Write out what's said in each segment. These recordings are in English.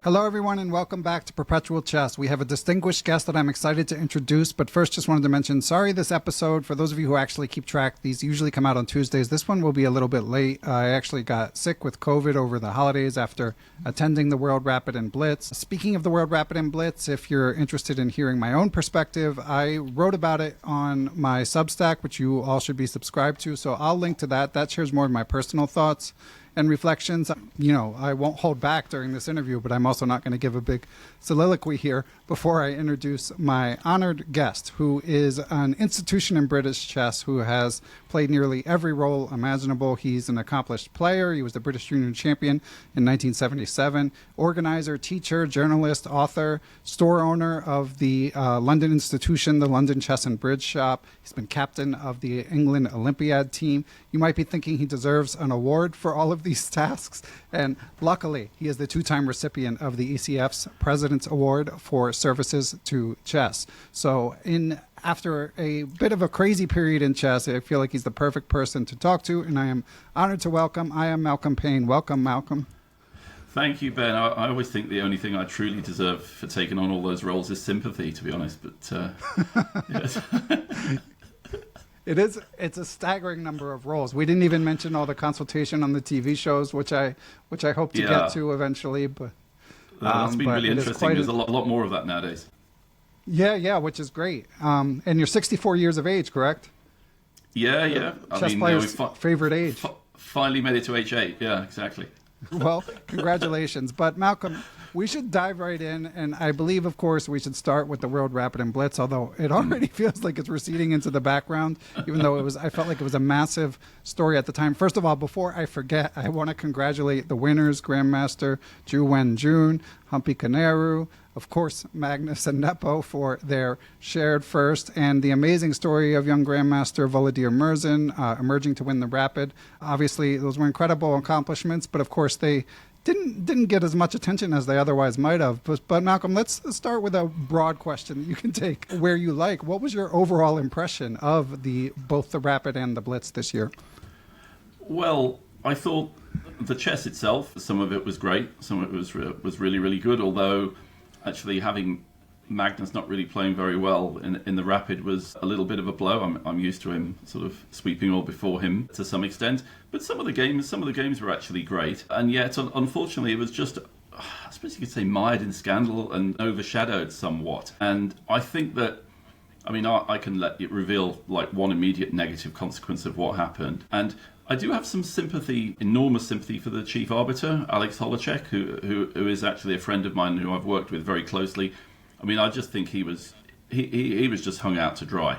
Hello, everyone, and welcome back to Perpetual Chess. We have a distinguished guest that I'm excited to introduce, but first just wanted to mention, sorry this episode, for those of you who actually keep track, these usually come out on Tuesdays. This one will be a little bit late. I actually got sick with COVID over the holidays after attending the World Rapid and Blitz. Speaking of the World Rapid and Blitz, if you're interested in hearing my own perspective, I wrote about it on my Substack, which you all should be subscribed to, so I'll link to that. That shares more of my personal thoughts and reflections. You know, I won't hold back during this interview, but I'm also not going to give a big soliloquy here before I introduce my honored guest, who is an institution in British chess who has played nearly every role imaginable. He's an accomplished player. He was the British Junior Champion in 1977, organizer, teacher, journalist, author, store owner of the London institution, the London Chess and Bridge Shop. He's been captain of the England Olympiad team. You might be thinking he deserves an award for all of these tasks, and luckily he is the two-time recipient of the ECF's President's Award for services to chess. So after a bit of a crazy period in chess, I feel like he's the perfect person to talk to, and I am honored to welcome Malcolm Pein. Welcome, Malcolm. Thank you, Ben. I always think the only thing I truly deserve for taking on all those roles is sympathy, to be honest. But yes. It's a staggering number of roles. We didn't even mention all the consultation on the TV shows, which I hope to get to eventually. But that's been really interesting. There's a lot more of that nowadays. Yeah, which is great. And you're 64 years of age, correct? Yeah. Chess player's favorite age. Finally made it to H8. Yeah, exactly. Well, congratulations. But Malcolm, we should dive right in, and I believe, of course, we should start with the World Rapid and Blitz, although it already feels like it's receding into the background, even though I felt like it was a massive story at the time. First of all, before I forget, I want to congratulate the winners, Grandmaster Zhu Wenjun, Humpy Kaneru, of course, Magnus and Nepo for their shared first, and the amazing story of young Grandmaster Volodymyr Murzin emerging to win the Rapid. Obviously, those were incredible accomplishments, but of course they didn't get as much attention as they otherwise might have. But Malcolm, let's start with a broad question that you can take where you like. What was your overall impression of both the Rapid and the Blitz this year? Well, I thought the chess itself, some of it was great, some of it was really, really good, although actually having Magnus not really playing very well in the Rapid was a little bit of a blow. I'm used to him sort of sweeping all before him to some extent, but some of the games were actually great, and yet unfortunately it was just, I suppose you could say, mired in scandal and overshadowed somewhat. And I think that, I can let it reveal like one immediate negative consequence of what happened, and I do have some sympathy, enormous sympathy, for the chief arbiter, Alex Holacek, who is actually a friend of mine who I've worked with very closely. I just think he was just hung out to dry.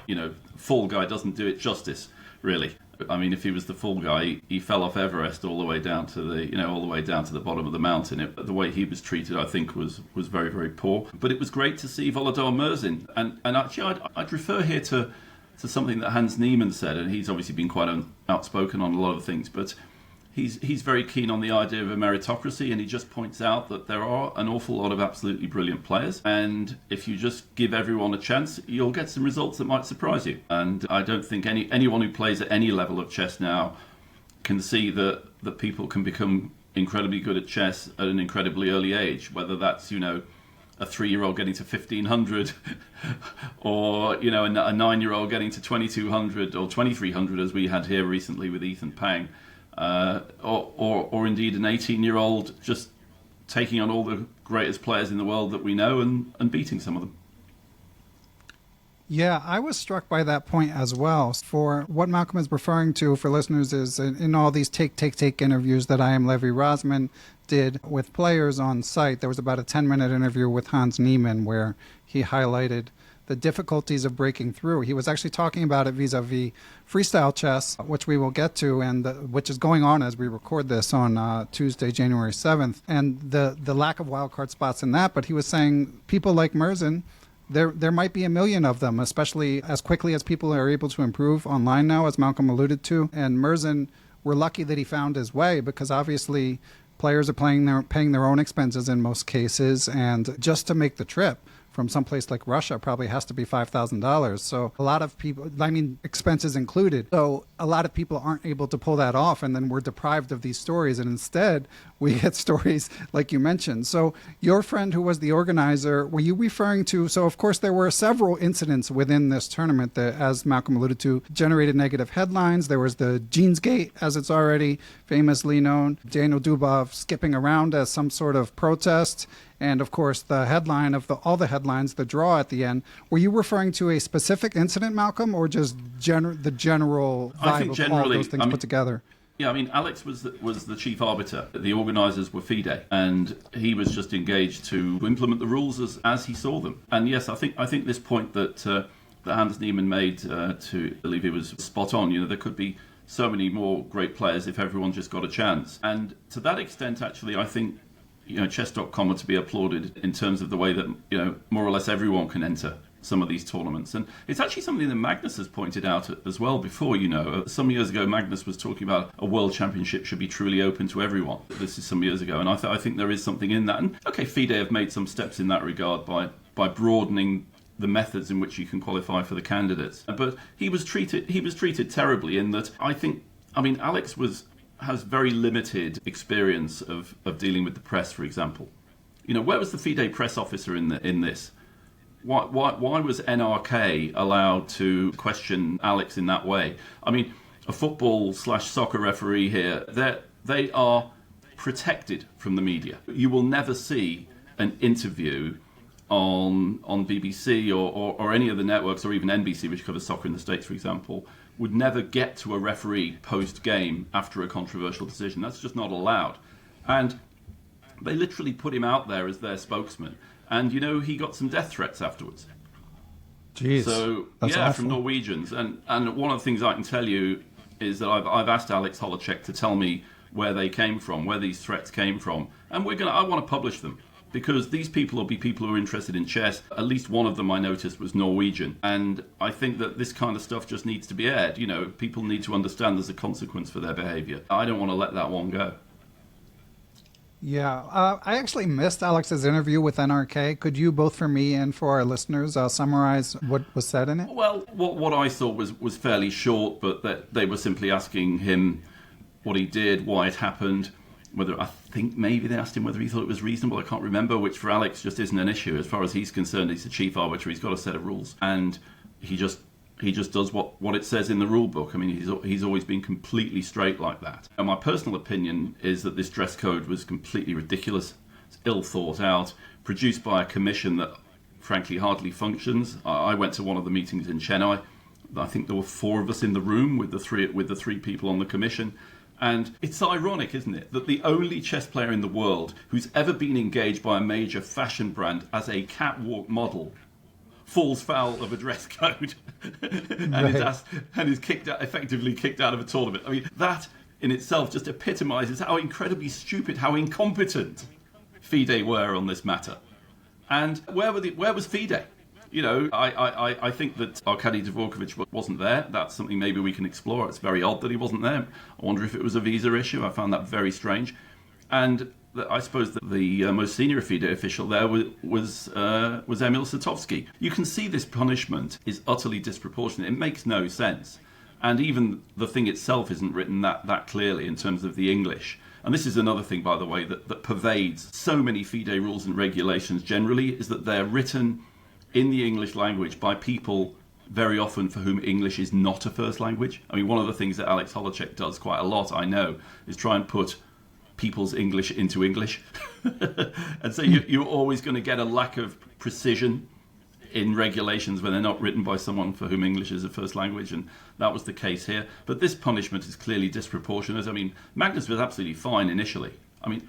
Fall guy doesn't do it justice, really. If he was the fall guy, he fell off Everest all the way down to the bottom of the mountain. The way he was treated, I think, was very, very poor. But it was great to see Volodymyr Murzin, and actually, I'd refer here to something that Hans Niemann said, and he's obviously been quite outspoken on a lot of things, but he's very keen on the idea of a meritocracy, and he just points out that there are an awful lot of absolutely brilliant players, and if you just give everyone a chance, you'll get some results that might surprise you. And I don't think anyone who plays at any level of chess now can see that people can become incredibly good at chess at an incredibly early age, whether that's, a 3-year-old getting to 1500 or, a 9-year-old getting to 2200 or 2300, as we had here recently with Ethan Pein. Or indeed an 18-year-old just taking on all the greatest players in the world that we know and beating some of them. Yeah, I was struck by that point as well. For what Malcolm is referring to for listeners is in all these take interviews that IM Levy Rozman did with players on site, there was about a 10-minute interview with Hans Niemann where he highlighted the difficulties of breaking through. He was actually talking about it vis-a-vis freestyle chess, which we will get to, and which is going on as we record this on Tuesday, January 7th, and the lack of wildcard spots in that. But he was saying people like Murzin, there might be a million of them, especially as quickly as people are able to improve online now, as Malcolm alluded to. And Murzin, we're lucky that he found his way, because obviously players are paying their own expenses in most cases, and just to make the trip from someplace like Russia probably has to be $5,000. So a lot of people, I mean, expenses included. So a lot of people aren't able to pull that off, and then we're deprived of these stories. And instead, we get stories like you mentioned. So your friend who was the organizer, were you referring to, so of course there were several incidents within this tournament that, as Malcolm alluded to, generated negative headlines. There was the Jeans Gate, as it's already famously known, Daniel Dubov skipping around as some sort of protest, and of course the headline of all the headlines, the draw at the end. Were you referring to a specific incident, Malcolm, or just the general vibe of all those things put together? Yeah, I mean, Alex was the chief arbiter. The organisers were FIDE, and he was just engaged to implement the rules as he saw them. And yes, I think this point that Hans Niemann made to Levy was spot on. You know, there could be so many more great players if everyone just got a chance. And to that extent, actually, I think, you know, chess.com are to be applauded in terms of the way that, you know, more or less everyone can enter some of these tournaments. And it's actually something that Magnus has pointed out as well before. You know, some years ago Magnus was talking about a world championship should be truly open to everyone. This is some years ago, and I think there is something in that. And okay, FIDE have made some steps in that regard by broadening the methods in which you can qualify for the candidates. But he was treated terribly in that Alex has very limited experience of dealing with the press, for example. You know, where was the FIDE press officer in this? Why was NRK allowed to question Alex in that way? I mean, a football/soccer referee here, they are protected from the media. You will never see an interview on BBC or any of the networks, or even NBC, which covers soccer in the States, for example, would never get to a referee post-game after a controversial decision. That's just not allowed. And they literally put him out there as their spokesman. And, you know, he got some death threats afterwards. Jeez. So, that's yeah, awful. from Norwegians. And one of the things I can tell you is that I've asked Alex Holacek to tell me where they came from, where these threats came from. And I want to publish them. Because these people will be people who are interested in chess. At least one of them I noticed was Norwegian. And I think that this kind of stuff just needs to be aired. You know, people need to understand there's a consequence for their behavior. I don't want to let that one go. Yeah, I actually missed Alex's interview with NRK. Could you, both for me and for our listeners, summarize what was said in it? Well, what I thought was fairly short, but that they were simply asking him what he did, why it happened, whether, I think maybe they asked him whether he thought it was reasonable. I can't remember, which for Alex just isn't an issue. As far as he's concerned, he's the chief arbiter. He's got a set of rules, and he just does what it says in the rule book. I mean, he's always been completely straight like that. And my personal opinion is that this dress code was completely ridiculous. It's ill thought out, produced by a commission that, frankly, hardly functions. I went to one of the meetings in Chennai. I think there were 4 of us in the room with the three people on the commission. And it's ironic, isn't it, that the only chess player in the world who's ever been engaged by a major fashion brand as a catwalk model falls foul of a dress code and is effectively kicked out of a tournament. I mean, that in itself just epitomizes how incredibly stupid, how incompetent FIDE were on this matter. And where was FIDE? You know, I think that Arkady Dvorkovich wasn't there. That's something maybe we can explore. It's very odd that he wasn't there. I wonder if it was a visa issue. I found that very strange. And I suppose that the most senior FIDE official there was Emil Satovsky. You can see this punishment is utterly disproportionate. It makes no sense. And even the thing itself isn't written that clearly in terms of the English. And this is another thing, by the way, that pervades so many FIDE rules and regulations generally, is that they're written in the English language by people very often for whom English is not a first language. I mean, one of the things that Alex Holacek does quite a lot, I know, is try and put people's English into English. And so you're always going to get a lack of precision in regulations when they're not written by someone for whom English is a first language, and that was the case here. But this punishment is clearly disproportionate. I mean, Magnus was absolutely fine initially.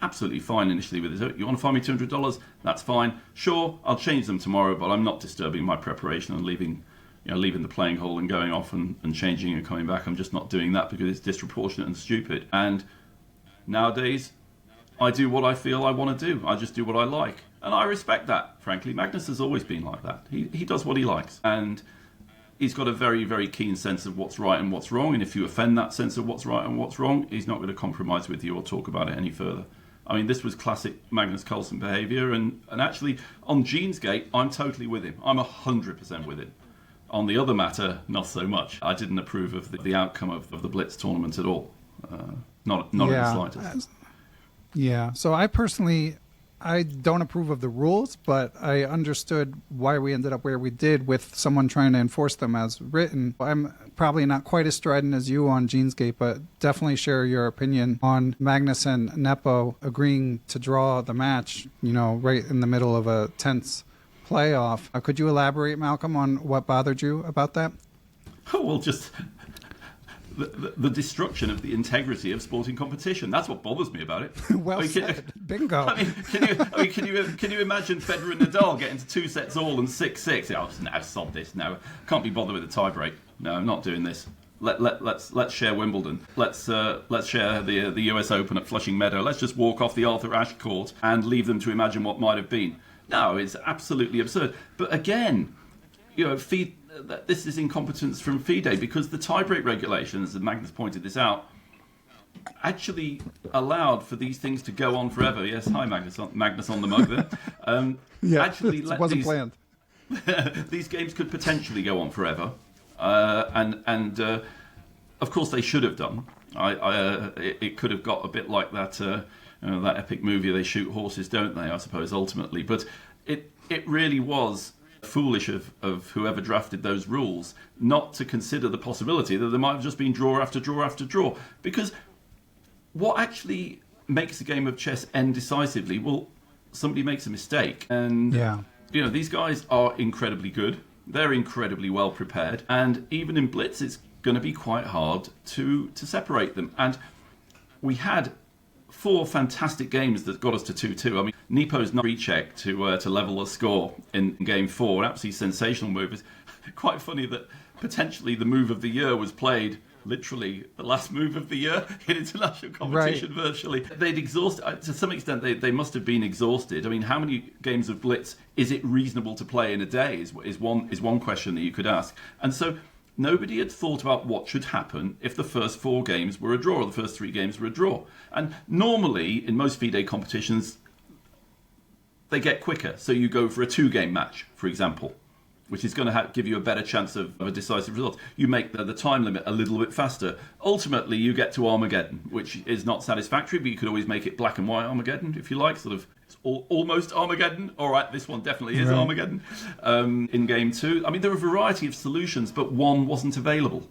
Absolutely fine initially with his, you want to find me $200? That's fine. Sure, I'll change them tomorrow, but I'm not disturbing my preparation and leaving the playing hall and going off and changing and coming back. I'm just not doing that because it's disproportionate and stupid. And nowadays, I do what I feel I want to do. I just do what I like. And I respect that, frankly. Magnus has always been like that. He does what he likes. And he's got a very, very keen sense of what's right and what's wrong. And if you offend that sense of what's right and what's wrong, he's not going to compromise with you or talk about it any further. I mean, this was classic Magnus Carlsen behaviour, and actually, on Gene's gate, I'm totally with him. I'm 100% with him. On the other matter, not so much. I didn't approve of the outcome of the Blitz tournament at all. Not in the slightest. Yeah, so I don't approve of the rules, but I understood why we ended up where we did with someone trying to enforce them as written. I'm probably not quite as strident as you on Gene's Gate, but definitely share your opinion on Magnus and Nepo agreeing to draw the match, right in the middle of a tense playoff. Could you elaborate, Malcolm, on what bothered you about that? Oh, well, just the destruction of the integrity of sporting competition. That's what bothers me about it. Well said. Bingo. Can you imagine Federer and Nadal getting to 2 sets all and 6-6? No, sod this. No, can't be bothered with a tiebreak. No, I'm not doing this. Let's share Wimbledon. Let's share the US Open at Flushing Meadow. Let's just walk off the Arthur Ashe court and leave them to imagine what might have been. No, it's absolutely absurd. But again, this is incompetence from FIDE, because the tiebreak regulations, and Magnus pointed this out, actually allowed for these things to go on forever. Yes, hi Magnus on the mug there. Actually, it wasn't planned. These games could potentially go on forever, and of course they should have done. It could have got a bit like that that epic movie, They Shoot Horses, Don't They? I suppose ultimately, but it really was foolish of whoever drafted those rules not to consider the possibility that there might have just been draw after draw after draw. Because what actually makes a game of chess end decisively? Well, somebody makes a mistake, and these guys are incredibly good. They're incredibly well prepared, and even in Blitz, it's going to be quite hard to separate them. And we had 4 fantastic games that got us to 2-2. I mean, Nepo's recheck to level the score in game 4, an absolutely sensational move. It's quite funny that potentially the move of the year was played literally the last move of the year in international competition, virtually. They'd exhausted, to some extent, they must have been exhausted. I mean, how many games of Blitz is it reasonable to play in a day is one question that you could ask. And so nobody had thought about what should happen if the first 4 games were a draw, or the first 3 games were a draw. And normally, in most FIDE competitions, they get quicker. So you go for a 2-game match, for example, which is going to give you a better chance of a decisive result. You make the time limit a little bit faster. Ultimately, you get to Armageddon, which is not satisfactory, but you could always make it black and white Armageddon, if you like, sort of almost Armageddon. All right, this one definitely is Armageddon. In game 2, I mean, there are a variety of solutions, but one wasn't available.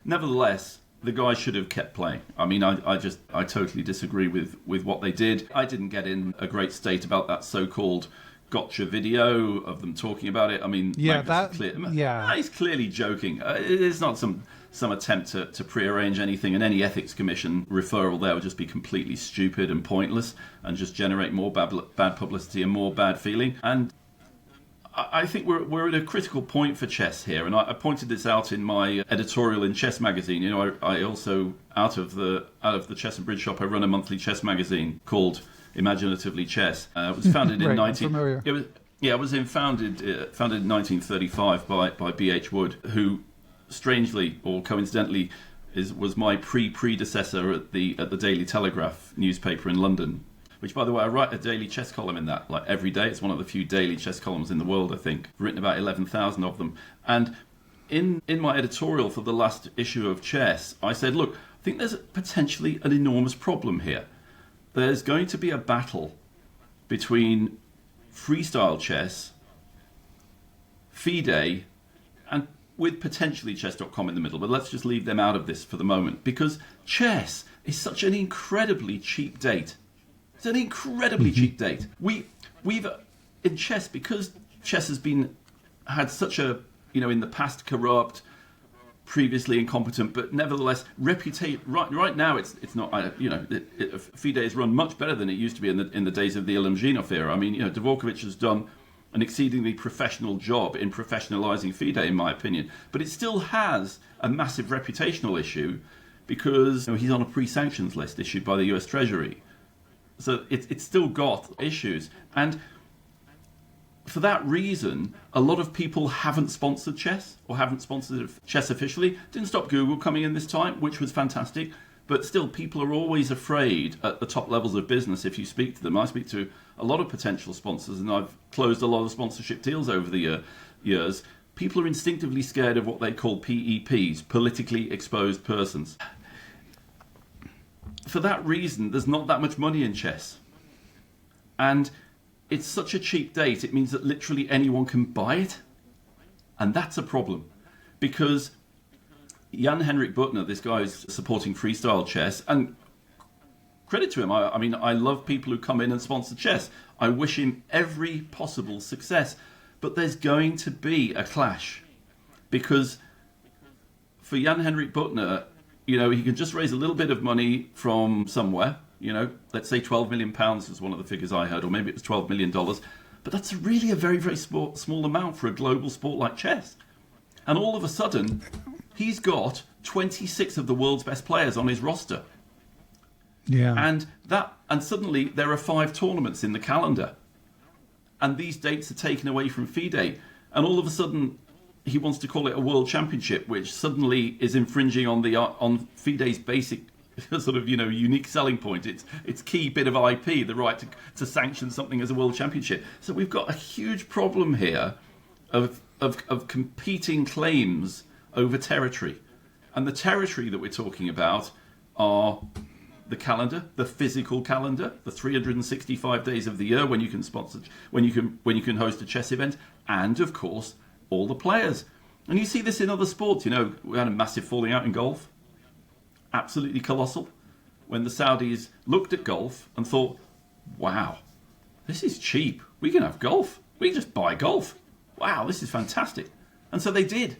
Nevertheless, the guys should have kept playing. I mean, I totally disagree with what they did. I didn't get in a great state about that so-called gotcha video of them talking about it. I mean, he's clearly joking. It's not some attempt to prearrange anything, and any ethics commission referral there would just be completely stupid and pointless and just generate more bad publicity and more bad feeling. And I think we're at a critical point for chess here, and I pointed this out in my editorial in Chess Magazine. I also, out of the Chess and Bridge Shop, I run a monthly chess magazine called Imaginatively Chess. It was founded in founded in 1935 by B.H. Wood, who strangely or coincidentally was my predecessor at the Daily Telegraph newspaper in London. Which, by the way, I write a daily chess column in that, like every day. It's one of the few daily chess columns in the world, I think. I've written about 11,000 of them. And in my editorial for the last issue of Chess, I said, look, I think there's potentially an enormous problem here. There's going to be a battle between freestyle chess, FIDE, and with potentially chess.com in the middle. But let's just leave them out of this for the moment, because chess is such an incredibly cheap date. It's an incredibly cheap date. We've in chess, because chess has had such a, in the past corrupt, previously incompetent, but nevertheless reputation. Right now, it's not. FIDE is run much better than it used to be in the days of the Ilomzhinov era. I mean, Dvorkovich has done an exceedingly professional job in professionalizing FIDE, in my opinion. But it still has a massive reputational issue because he's on a pre-sanctions list issued by the U.S. Treasury. So it's still got issues. And for that reason, a lot of people haven't sponsored chess or haven't sponsored chess officially. Didn't stop Google coming in this time, which was fantastic. But still, people are always afraid at the top levels of business if you speak to them. I speak to a lot of potential sponsors, and I've closed a lot of sponsorship deals over the years. People are instinctively scared of what they call PEPs, politically exposed persons. For that reason, there's not that much money in chess. And it's such a cheap date, it means that literally anyone can buy it. And that's a problem. Because Jan-Henrik Butner, this guy is supporting freestyle chess, and credit to him. I mean, I love people who come in and sponsor chess. I wish him every possible success. But there's going to be a clash. Because for Jan-Henrik Butner, you know, he can just raise a little bit of money from somewhere. You know, let's say £12 million is one of the figures I heard, or maybe it was $12 million. But that's really a very, very small amount for a global sport like chess. And all of a sudden, he's got 26 of the world's best players on his roster. Yeah. And suddenly there are 5 tournaments in the calendar. And these dates are taken away from FIDE. And all of a sudden, he wants to call it a world championship, which suddenly is infringing on FIDE's basic sort of, you know, unique selling point. Its key bit of IP, the right to sanction something as a world championship. So we've got a huge problem here of competing claims over territory. And the territory that we're talking about are the calendar, the physical calendar, the 365 days of the year when you can sponsor, when you can host a chess event, and of course all the players. And you see this in other sports. You know, we had a massive falling out in golf, absolutely colossal, when the Saudis looked at golf and thought, "Wow, this is cheap. We can have golf. We can just buy golf. Wow, this is fantastic." And so they did.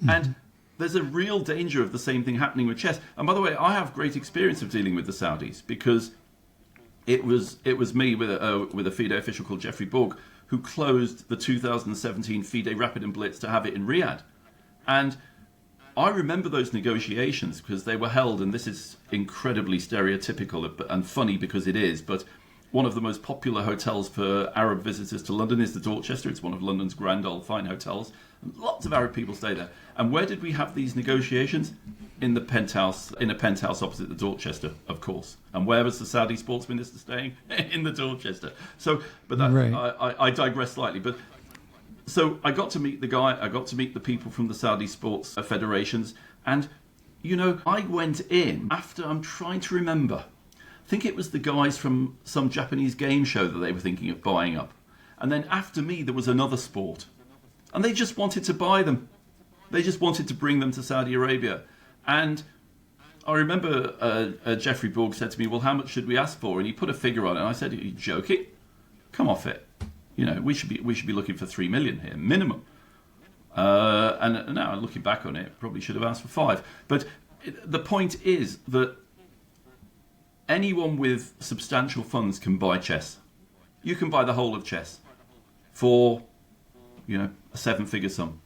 And there's a real danger of the same thing happening with chess. And by the way, I have great experience of dealing with the Saudis, because it was me with a FIDE official called Jeffrey Borg who closed the 2017 FIDE Rapid Blitz to have it in Riyadh. And I remember those negotiations because they were held, and this is incredibly stereotypical and funny because it is, but one of the most popular hotels for Arab visitors to London is the Dorchester. It's one of London's grand old fine hotels. Lots of Arab people stay there. And where did we have these negotiations? In a penthouse opposite the Dorchester, of course. And where was the Saudi sports minister staying? In the Dorchester. So, but that, right. I digress slightly. But so I got to meet the guy. I got to meet the people from the Saudi sports federations. And, you know, I went in after, I'm trying to remember, I think it was the guys from some Japanese game show that they were thinking of buying up. And then after me, there was another sport. And they just wanted to buy them. They just wanted to bring them to Saudi Arabia. And I remember Jeffrey Borg said to me, "Well, how much should we ask for?" And he put a figure on it. And I said, "Are you joking? Come off it. You know, we should be looking for $3 million here, minimum." And now looking back on it, probably should have asked for 5. But the point is that anyone with substantial funds can buy chess. You can buy the whole of chess for, you know, a 7-figure sum.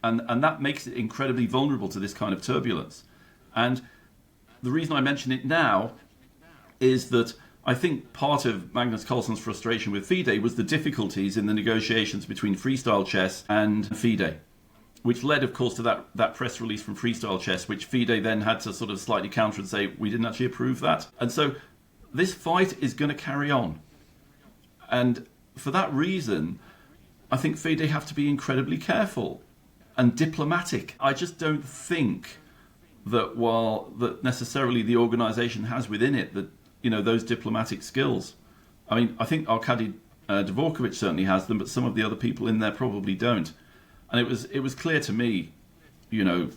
And that makes it incredibly vulnerable to this kind of turbulence. And the reason I mention it now is that I think part of Magnus Carlsen's frustration with FIDE was the difficulties in the negotiations between freestyle chess and FIDE, which led, of course, to that press release from freestyle chess, which FIDE then had to sort of slightly counter and say, we didn't actually approve that. And so this fight is going to carry on. And for that reason, I think FIDE have to be incredibly careful and diplomatic. I just don't think that that necessarily the organisation has within it that, you know, those diplomatic skills. I mean, I think Arkady Dvorkovich certainly has them, but some of the other people in there probably don't. And it was clear to me, you know,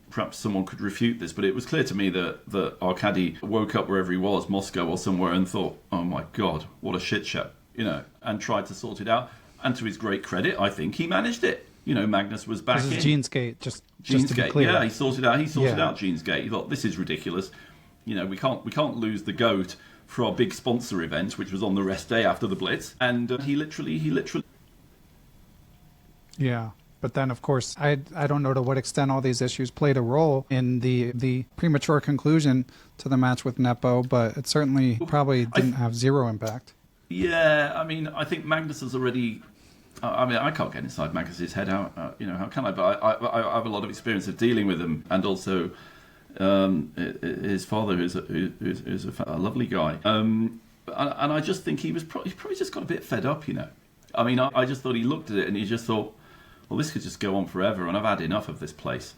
perhaps someone could refute this, but it was clear to me that Arkady woke up wherever he was, Moscow or somewhere, and thought, "Oh my God, what a shit show," you know, and tried to sort it out. And to his great credit, I think he managed it. You know, Magnus was back in. This is Gene's Gate, just to be clear. Yeah, he sorted out Gene's Gate. He thought, this is ridiculous. You know, we can't lose the GOAT for our big sponsor event, which was on the rest day after the Blitz. And he literally. Yeah, but then of course, I don't know to what extent all these issues played a role in the premature conclusion to the match with Nepo, but it certainly probably didn't have zero impact. Yeah, I mean, I think Magnus has already. I mean, I can't get inside Magnus's head. How can I? But I have a lot of experience of dealing with him, and also his father, who's a lovely guy. And I just think he probably just got a bit fed up, I mean, I just thought he looked at it and he just thought, well, this could just go on forever, and I've had enough of this place.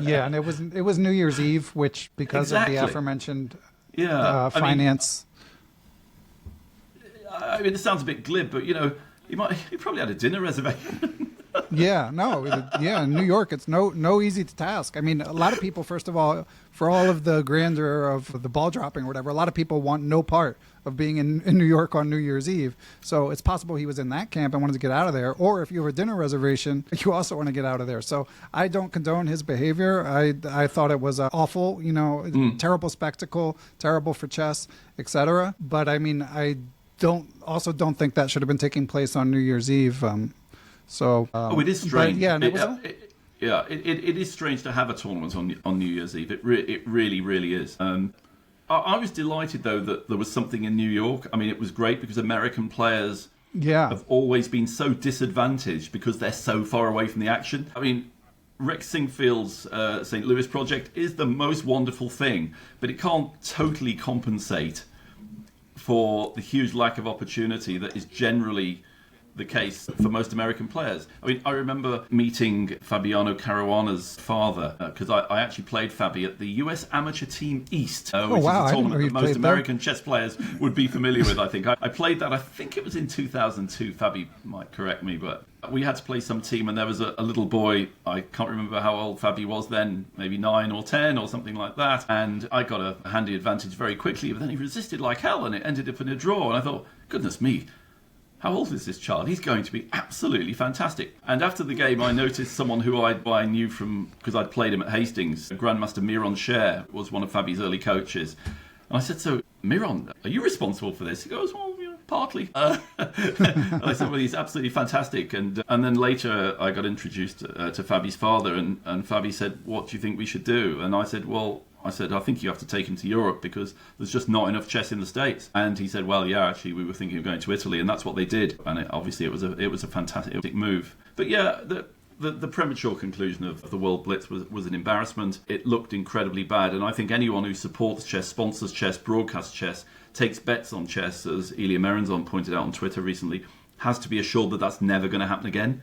Yeah, and it was New Year's Eve, which because Exactly. of the aforementioned finance. finance. I mean, it sounds a bit glib, but he probably had a dinner reservation. Yeah, no, in New York, it's no easy task. I mean, a lot of people, first of all, for all of the grandeur of the ball dropping or whatever, a lot of people want no part of being in New York on New Year's Eve. So it's possible he was in that camp and wanted to get out of there. Or if you have a dinner reservation, you also want to get out of there. So I don't condone his behavior. I thought it was awful, terrible spectacle, terrible for chess, etc. But I mean, I don't think that should have been taking place on New Year's Eve. It is strange. It is strange to have a tournament on New Year's Eve. It really, really is. I was delighted, though, that there was something in New York. I mean, it was great because American players have always been so disadvantaged because they're so far away from the action. I mean, Rex Singfield's St. Louis project is the most wonderful thing, but it can't totally compensate for the huge lack of opportunity that is generally the case for most American players. I mean, I remember meeting Fabiano Caruana's father because I actually played Fabi at the US Amateur Team East, which is a tournament that most American chess players would be familiar with, I think. I played that, I think it was in 2002. Fabi might correct me, but we had to play some team and there was a little boy, I can't remember how old Fabi was then, maybe 9 or 10 or something like that, and I got a handy advantage very quickly, but then he resisted like hell and it ended up in a draw, and I thought, goodness me, how old is this child? He's going to be absolutely fantastic. And after the game, I noticed someone who I knew from, because I'd played him at Hastings, Grandmaster Miron Scher was one of Fabi's early coaches. And I said, so, Miron, are you responsible for this? He goes, well, partly. And I said, well, he's absolutely fantastic. And then later I got introduced to Fabi's father, and Fabi said, what do you think we should do? And I said, I think you have to take him to Europe because there's just not enough chess in the States. And he said, well, yeah, actually, we were thinking of going to Italy, and that's what they did. And obviously, it was a fantastic move. But yeah, the premature conclusion of the World Blitz was an embarrassment. It looked incredibly bad, and I think anyone who supports chess, sponsors chess, broadcasts chess, takes bets on chess, as Ilya Merenzon pointed out on Twitter recently, has to be assured that that's never going to happen again.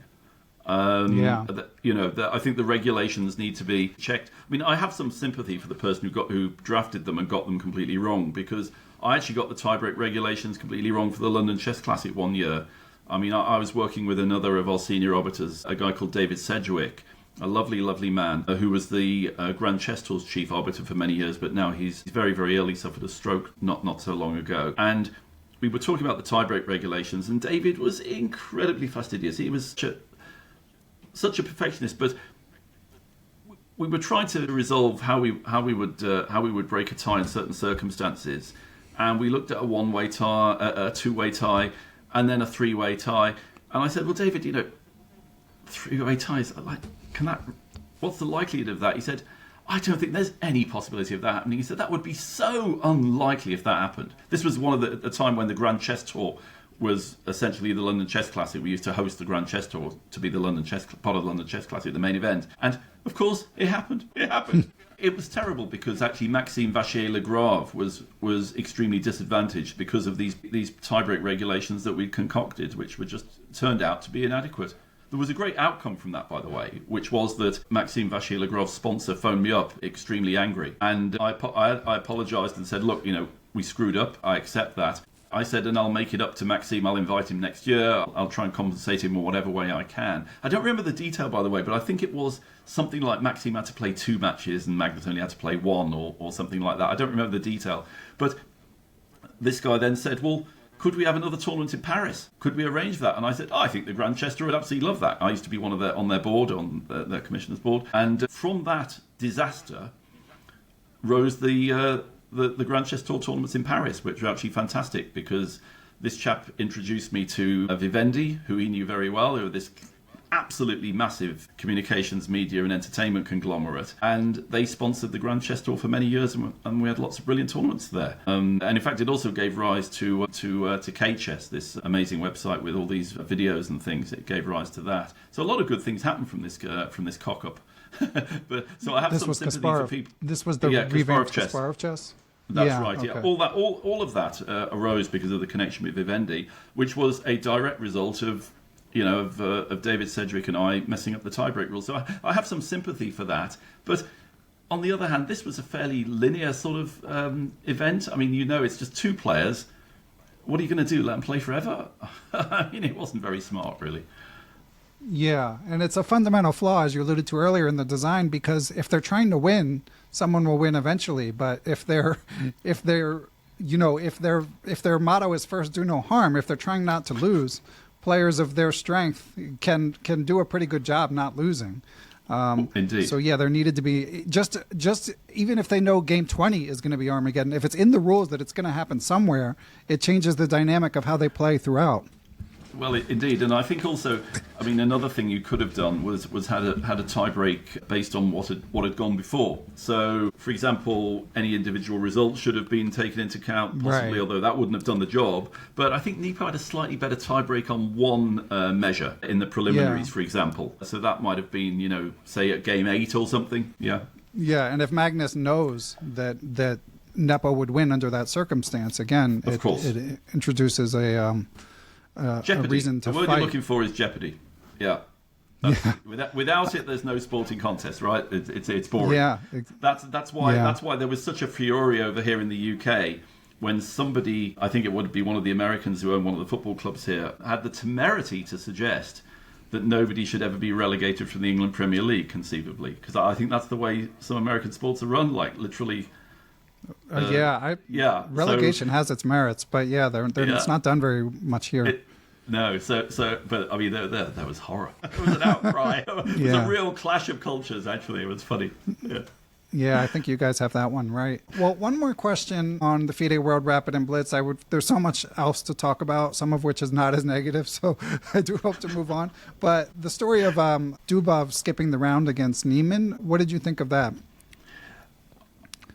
I think the regulations need to be checked. I mean, I have some sympathy for the person who drafted them and got them completely wrong, because I actually got the tiebreak regulations completely wrong for the London Chess Classic one year. I mean, I was working with another of our senior arbiters, a guy called David Sedgwick, a lovely, lovely man who was the Grand Chess Tour's chief arbiter for many years, but now he's very, very ill. He suffered a stroke not so long ago. And we were talking about the tiebreak regulations, and David was incredibly fastidious. He was such a perfectionist, but we were trying to resolve how we would break a tie in certain circumstances, and we looked at a one-way tie, a two-way tie, and then a three-way tie. And I said, well, David, three-way ties, what's the likelihood of that? He said, I don't think there's any possibility of that happening. He said, that would be so unlikely if that happened. This was one of the time when the Grand Chess Tour was essentially the London Chess Classic. We used to host the Grand Chess Tour to be part of the London Chess Classic, the main event. And, of course, it happened. It was terrible because actually Maxime Vachier-Lagrave was extremely disadvantaged because of these tiebreak regulations that we concocted, which were just turned out to be inadequate. There was a great outcome from that, by the way, which was that Maxime Vachier-Lagrave's sponsor phoned me up extremely angry. And I apologised and said, look, we screwed up. I accept that. I said, and I'll make it up to Maxime. I'll invite him next year. I'll try and compensate him in whatever way I can. I don't remember the detail, by the way, but I think it was something like Maxime had to play 2 matches and Magnus only had to play 1 or something like that. I don't remember the detail. But this guy then said, well, could we have another tournament in Paris? Could we arrange that? And I said, I think the Grand Chess Tour would absolutely love that. I used to be on their board, on their commissioner's board. And from that disaster rose the Grand Chess Tour tournaments in Paris, which were actually fantastic because this chap introduced me to Vivendi, who he knew very well, who this absolutely massive communications, media, and entertainment conglomerate, and they sponsored the Grand Chess Tour for many years, and we had lots of brilliant tournaments there. And in fact, it also gave rise to K-Chess, this amazing website with all these videos and things. It gave rise to that. So a lot of good things happened from this cock-up. But so I have some sympathy for people. This was the revamped Kasparov chess. That's right. Okay. Yeah, all of that arose because of the connection with Vivendi, which was a direct result of David Sedgwick and I messing up the tiebreak rules. So I have some sympathy for that. But on the other hand, this was a fairly linear sort of event. I mean, it's just two players. What are you going to do? Let them play forever? I mean, it wasn't very smart, really. Yeah, and it's a fundamental flaw, as you alluded to earlier, in the design, because if they're trying to win, someone will win eventually. But if their motto is first do no harm, if they're trying not to lose, players of their strength can do a pretty good job not losing. Indeed. So yeah, there needed to be just even if they know game 20 is going to be Armageddon, if it's in the rules that it's going to happen somewhere, it changes the dynamic of how they play throughout. Well, indeed, and I think also, another thing you could have done was had a tie break based on what had gone before. So, for example, any individual result should have been taken into account, possibly, right, although that wouldn't have done the job. But I think Nipa had a slightly better tie break on one measure in the preliminaries, for example. So that might have been, say at game 8 or something. Yeah. Yeah, and if Magnus knows that Nepo would win under that circumstance, again, it introduces a reason to fight. The word you're looking for is jeopardy. Yeah. Without it, there's no sporting contest, right? It's boring. Yeah. That's why there was such a fury over here in the UK when somebody, I think it would be one of the Americans who own one of the football clubs here, had the temerity to suggest that nobody should ever be relegated from the England Premier League, conceivably, because I think that's the way some American sports are run, like literally. Relegation has its merits, but it's not done very much here. But I mean, there was horror. It was an outcry. It was a real clash of cultures. Actually, it was funny. Yeah. Yeah, I think you guys have that one right. Well, one more question on the FIDE World Rapid and Blitz. There's so much else to talk about, some of which is not as negative, so I do hope to move on. But the story of Dubov skipping the round against Niemann, what did you think of that?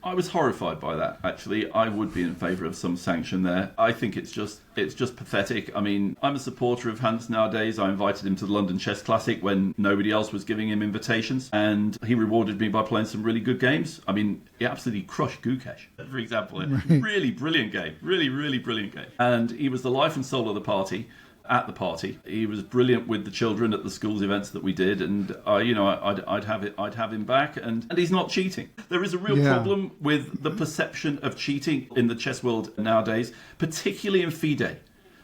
I was horrified by that, actually. I would be in favour of some sanction there. I think it's just pathetic. I mean, I'm a supporter of Hans nowadays. I invited him to the London Chess Classic when nobody else was giving him invitations, and he rewarded me by playing some really good games. I mean, he absolutely crushed Gukesh, for example. Really brilliant game. Really, really brilliant game. And he was the life and soul of the party. At the party, he was brilliant with the children at the schools events that we did, and I'd have him back, and he's not cheating. There is a real problem with the perception of cheating in the chess world nowadays, particularly in FIDE.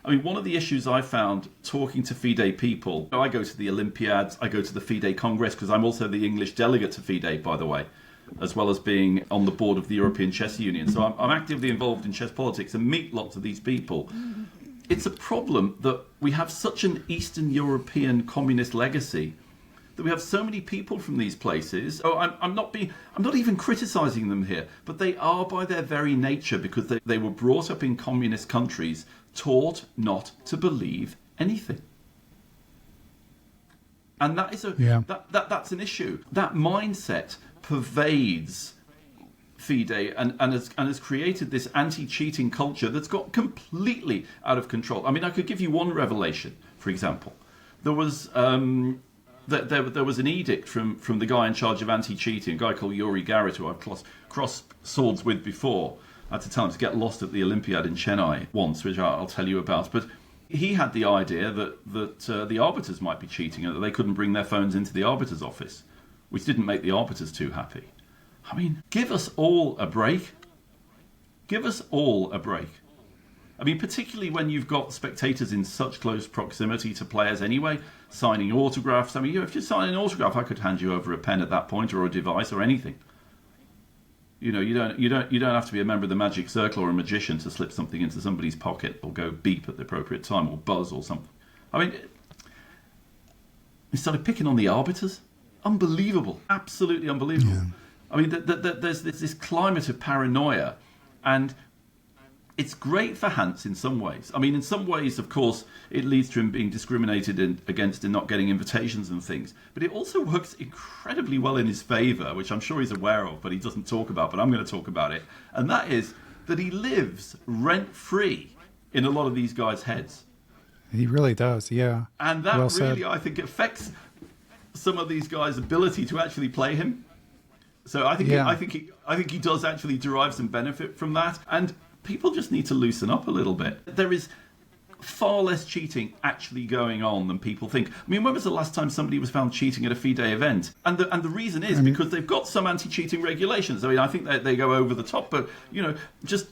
I mean, one of the issues I found talking to FIDE people, I go to the Olympiads, I go to the FIDE Congress, because I'm also the English delegate to FIDE, by the way, as well as being on the board of the European Chess Union. So I'm actively involved in chess politics and meet lots of these people. It's a problem that we have such an Eastern European communist legacy that we have so many people from these places. I'm not even criticising them here, but they are by their very nature, because they were brought up in communist countries, taught not to believe anything. And that is that's an issue. That mindset pervades FIDE and has created this anti-cheating culture that's got completely out of control. I mean, I could give you one revelation, for example. There was there was an edict from the guy in charge of anti-cheating, a guy called Yuri Garrett, who I've crossed swords with before. I had to tell him to get lost at the Olympiad in Chennai once, which I'll tell you about. But he had the idea that the arbiters might be cheating and that they couldn't bring their phones into the arbiters' office, which didn't make the arbiters too happy. I mean, give us all a break. Give us all a break. I mean, particularly when you've got spectators in such close proximity to players anyway, signing autographs. I mean, if you're signing an autograph, I could hand you over a pen at that point, or a device, or anything. You don't have to be a member of the Magic Circle or a magician to slip something into somebody's pocket or go beep at the appropriate time or buzz or something. I mean, they started picking on the arbiters. Unbelievable. Absolutely unbelievable. Yeah. I mean, there's this climate of paranoia, and it's great for Hans in some ways. I mean, in some ways, of course, it leads to him being discriminated against and not getting invitations and things. But it also works incredibly well in his favour, which I'm sure he's aware of, but he doesn't talk about. But I'm going to talk about it. And that is that he lives rent-free in a lot of these guys' heads. He really does, yeah. And that really, I think, affects some of these guys' ability to actually play him. So I think he does actually derive some benefit from that. And people just need to loosen up a little bit. There is far less cheating actually going on than people think. I mean, when was the last time somebody was found cheating at a FIDE event? And the reason is because they've got some anti-cheating regulations. I mean, I think that they go over the top, but, just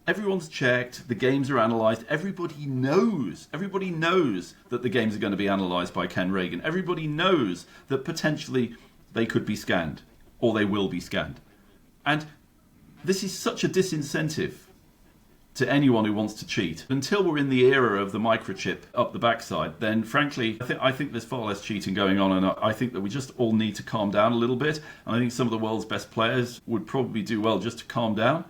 everyone's checked, the games are analysed, everybody knows that the games are going to be analysed by Ken Reagan. Everybody knows that potentially they could be scanned, or they will be scanned. And this is such a disincentive to anyone who wants to cheat. Until we're in the era of the microchip up the backside, then frankly, I think there's far less cheating going on, and I think that we just all need to calm down a little bit. And I think some of the world's best players would probably do well just to calm down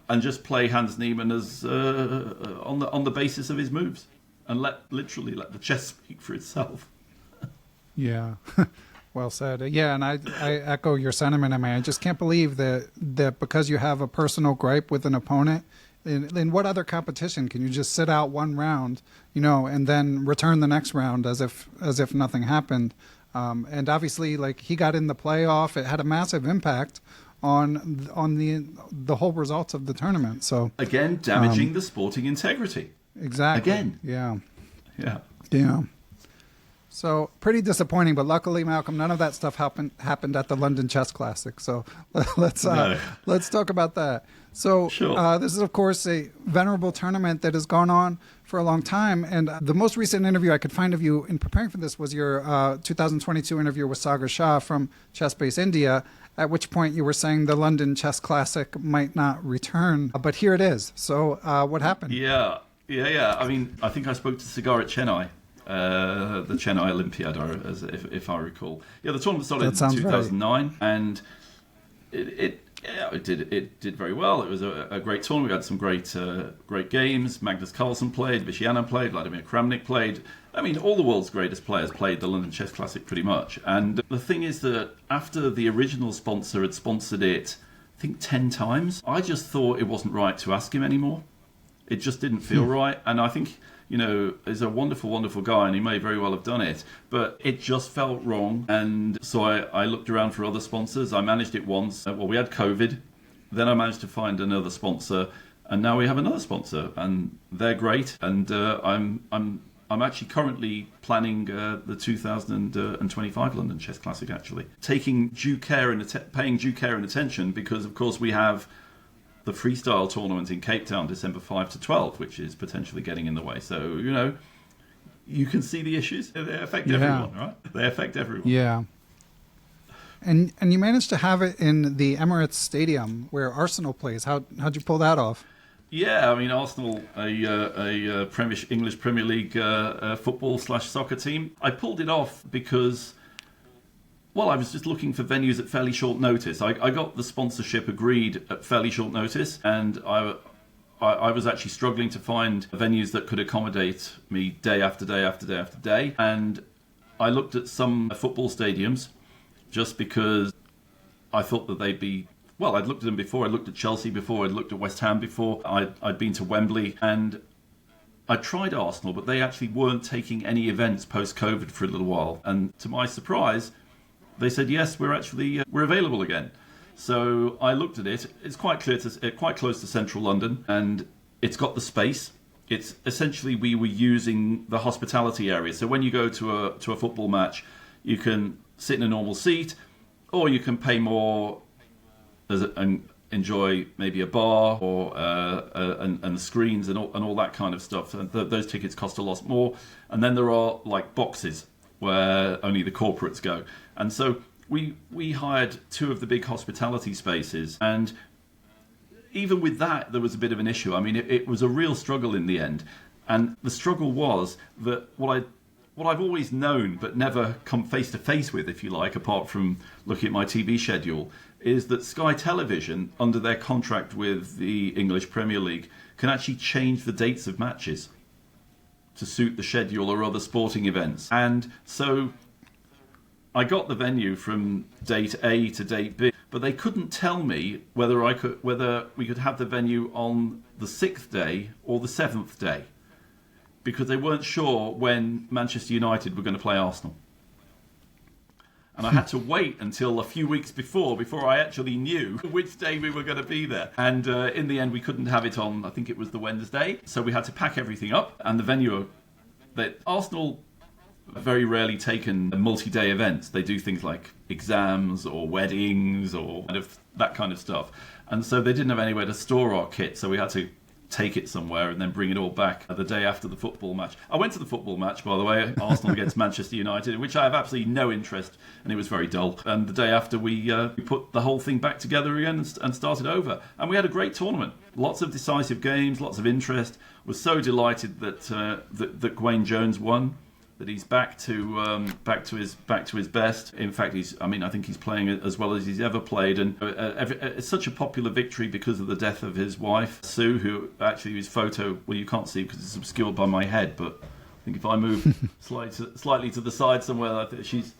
and just play Hans Niemann as on the basis of his moves, and literally let the chess speak for itself. Yeah. Well said. Yeah, and I echo your sentiment. I mean, I just can't believe that because you have a personal gripe with an opponent, in what other competition can you just sit out one round, and then return the next round as if nothing happened? And obviously, like, he got in the playoff. It had a massive impact on the whole results of the tournament. So again, damaging the sporting integrity. Exactly. Again. Yeah. So pretty disappointing, but luckily, Malcolm, none of that stuff happened at the London Chess Classic. So let's talk about that. So sure. This is, of course, a venerable tournament that has gone on for a long time. And the most recent interview I could find of you in preparing for this was your 2022 interview with Sagar Shah from Chessbase India, at which point you were saying the London Chess Classic might not return. But here it is. So what happened? Yeah. I mean, I think I spoke to Sagar at Chennai. The Chennai Olympiad, if I recall. Yeah, the tournament started in 2009, right. And it did very well. It was a great tournament. We had some great games. Magnus Carlsen played, Vishy Anand played, Vladimir Kramnik played. I mean, all the world's greatest players played the London Chess Classic pretty much. And the thing is that after the original sponsor had sponsored it, I think 10 times, I just thought it wasn't right to ask him anymore. It just didn't feel right. And I think, he's a wonderful, wonderful guy, and he may very well have done it, but it just felt wrong. And so I looked around for other sponsors. I managed it once. Well, we had COVID. Then I managed to find another sponsor, and now we have another sponsor, and they're great. And I'm actually currently planning the 2025 London Chess Classic, actually, taking due care and paying due care and attention, because of course we have the freestyle tournament in Cape Town, December 5 to 12, which is potentially getting in the way. So, you can see the issues. They affect everyone, right? They affect everyone. Yeah. And you managed to have it in the Emirates Stadium where Arsenal plays. How'd you pull that off? Yeah, I mean, Arsenal, a English Premier League football/soccer team. I pulled it off because, well, I was just looking for venues at fairly short notice. I got the sponsorship agreed at fairly short notice, and I was actually struggling to find venues that could accommodate me day after day after day after day. And I looked at some football stadiums just because I thought that they'd be... Well, I'd looked at them before. I'd looked at Chelsea before. I'd looked at West Ham before. I'd been to Wembley, and I tried Arsenal, but they actually weren't taking any events post-COVID for a little while. And to my surprise, they said, yes, we're available again. So I looked at it. It's quite close to central London, and it's got the space. It's essentially, we were using the hospitality area. So when you go to a football match, you can sit in a normal seat, or you can pay more and enjoy maybe a bar or and the screens and all that kind of stuff. And those tickets cost a lot more. And then there are like boxes where only the corporates go. And so we hired two of the big hospitality spaces, and even with that, there was a bit of an issue. I mean, it was a real struggle in the end. And the struggle was that what what I've always known but never come face to face with, if you like, apart from looking at my TV schedule, is that Sky Television, under their contract with the English Premier League, can actually change the dates of matches to suit the schedule or other sporting events. And so I got the venue from date A to date B, but they couldn't tell me whether we could have the venue on the 6th day or the 7th day, because they weren't sure when Manchester United were going to play Arsenal. And I had to wait until a few weeks before I actually knew which day we were going to be there. And in the end, we couldn't have it on, I think it was the Wednesday. So we had to pack everything up. And the venue, that Arsenal very rarely taken multi-day events. They do things like exams or weddings or that kind of stuff. And so they didn't have anywhere to store our kit. So we had to take it somewhere and then bring it all back the day after the football match. I went to the football match, by the way, Arsenal against Manchester United, in which I have absolutely no interest, and it was very dull. And the day after, we put the whole thing back together again and started over. And we had a great tournament. Lots of decisive games, lots of interest. Was so delighted that that Gwaine Jones won. That he's back to his best. In fact, I think he's playing as well as he's ever played, and it's such a popular victory because of the death of his wife, Sue, who actually his photo, well, you can't see because it's obscured by my head, but I think if I move slightly to the side somewhere, I think she's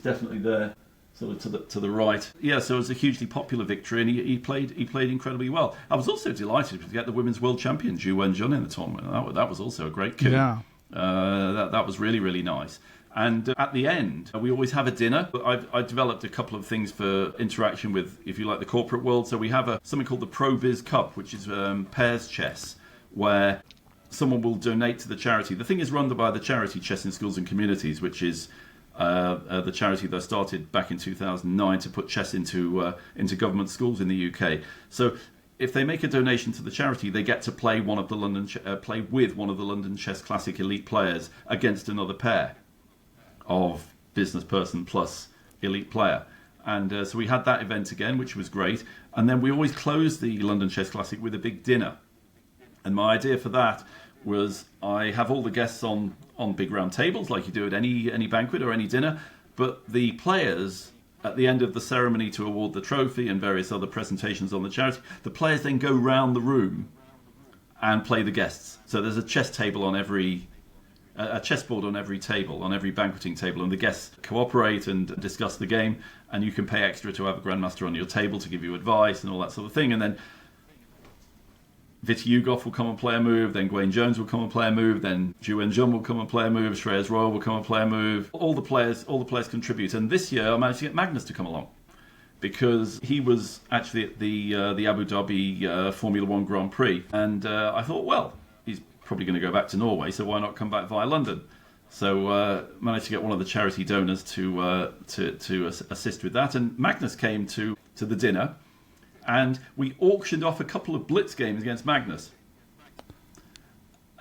definitely there, sort of to the right. Yeah, so it was a hugely popular victory, and he played incredibly well. I was also delighted to get the women's world champion Ju Wen-jun in the tournament. That was also a great coup. Yeah. That was really, really nice. And at the end, we always have a dinner. I've developed a couple of things for interaction with, if you like, the corporate world. So we have something called the Pro Biz Cup, which is pairs chess, where someone will donate to the charity. The thing is run by the charity Chess in Schools and Communities, which is the charity that started back in 2009 to put chess into government schools in the UK. So if they make a donation to the charity, they get to play with one of the London Chess Classic elite players against another pair of business person plus elite player. And so we had that event again, which was great. And then we always close the London Chess Classic with a big dinner. And my idea for that was I have all the guests on big round tables, like you do at any banquet or any dinner, but the players, at the end of the ceremony to award the trophy and various other presentations on the charity, the players then go round the room and play the guests. So there's a chessboard on every table, on every banqueting table, and the guests cooperate and discuss the game, and you can pay extra to have a grandmaster on your table to give you advice and all that sort of thing. And then Vitugiov will come and play a move, then Gwaine Jones will come and play a move, then Ju Wen-jun will come and play a move, Shreyas Royal will come and play a move. All the players contribute. And this year I managed to get Magnus to come along, because he was actually at the Abu Dhabi Formula One Grand Prix, and I thought, well, he's probably going to go back to Norway, so why not come back via London? So managed to get one of the charity donors to assist with that, and Magnus came to the dinner. And we auctioned off a couple of blitz games against Magnus.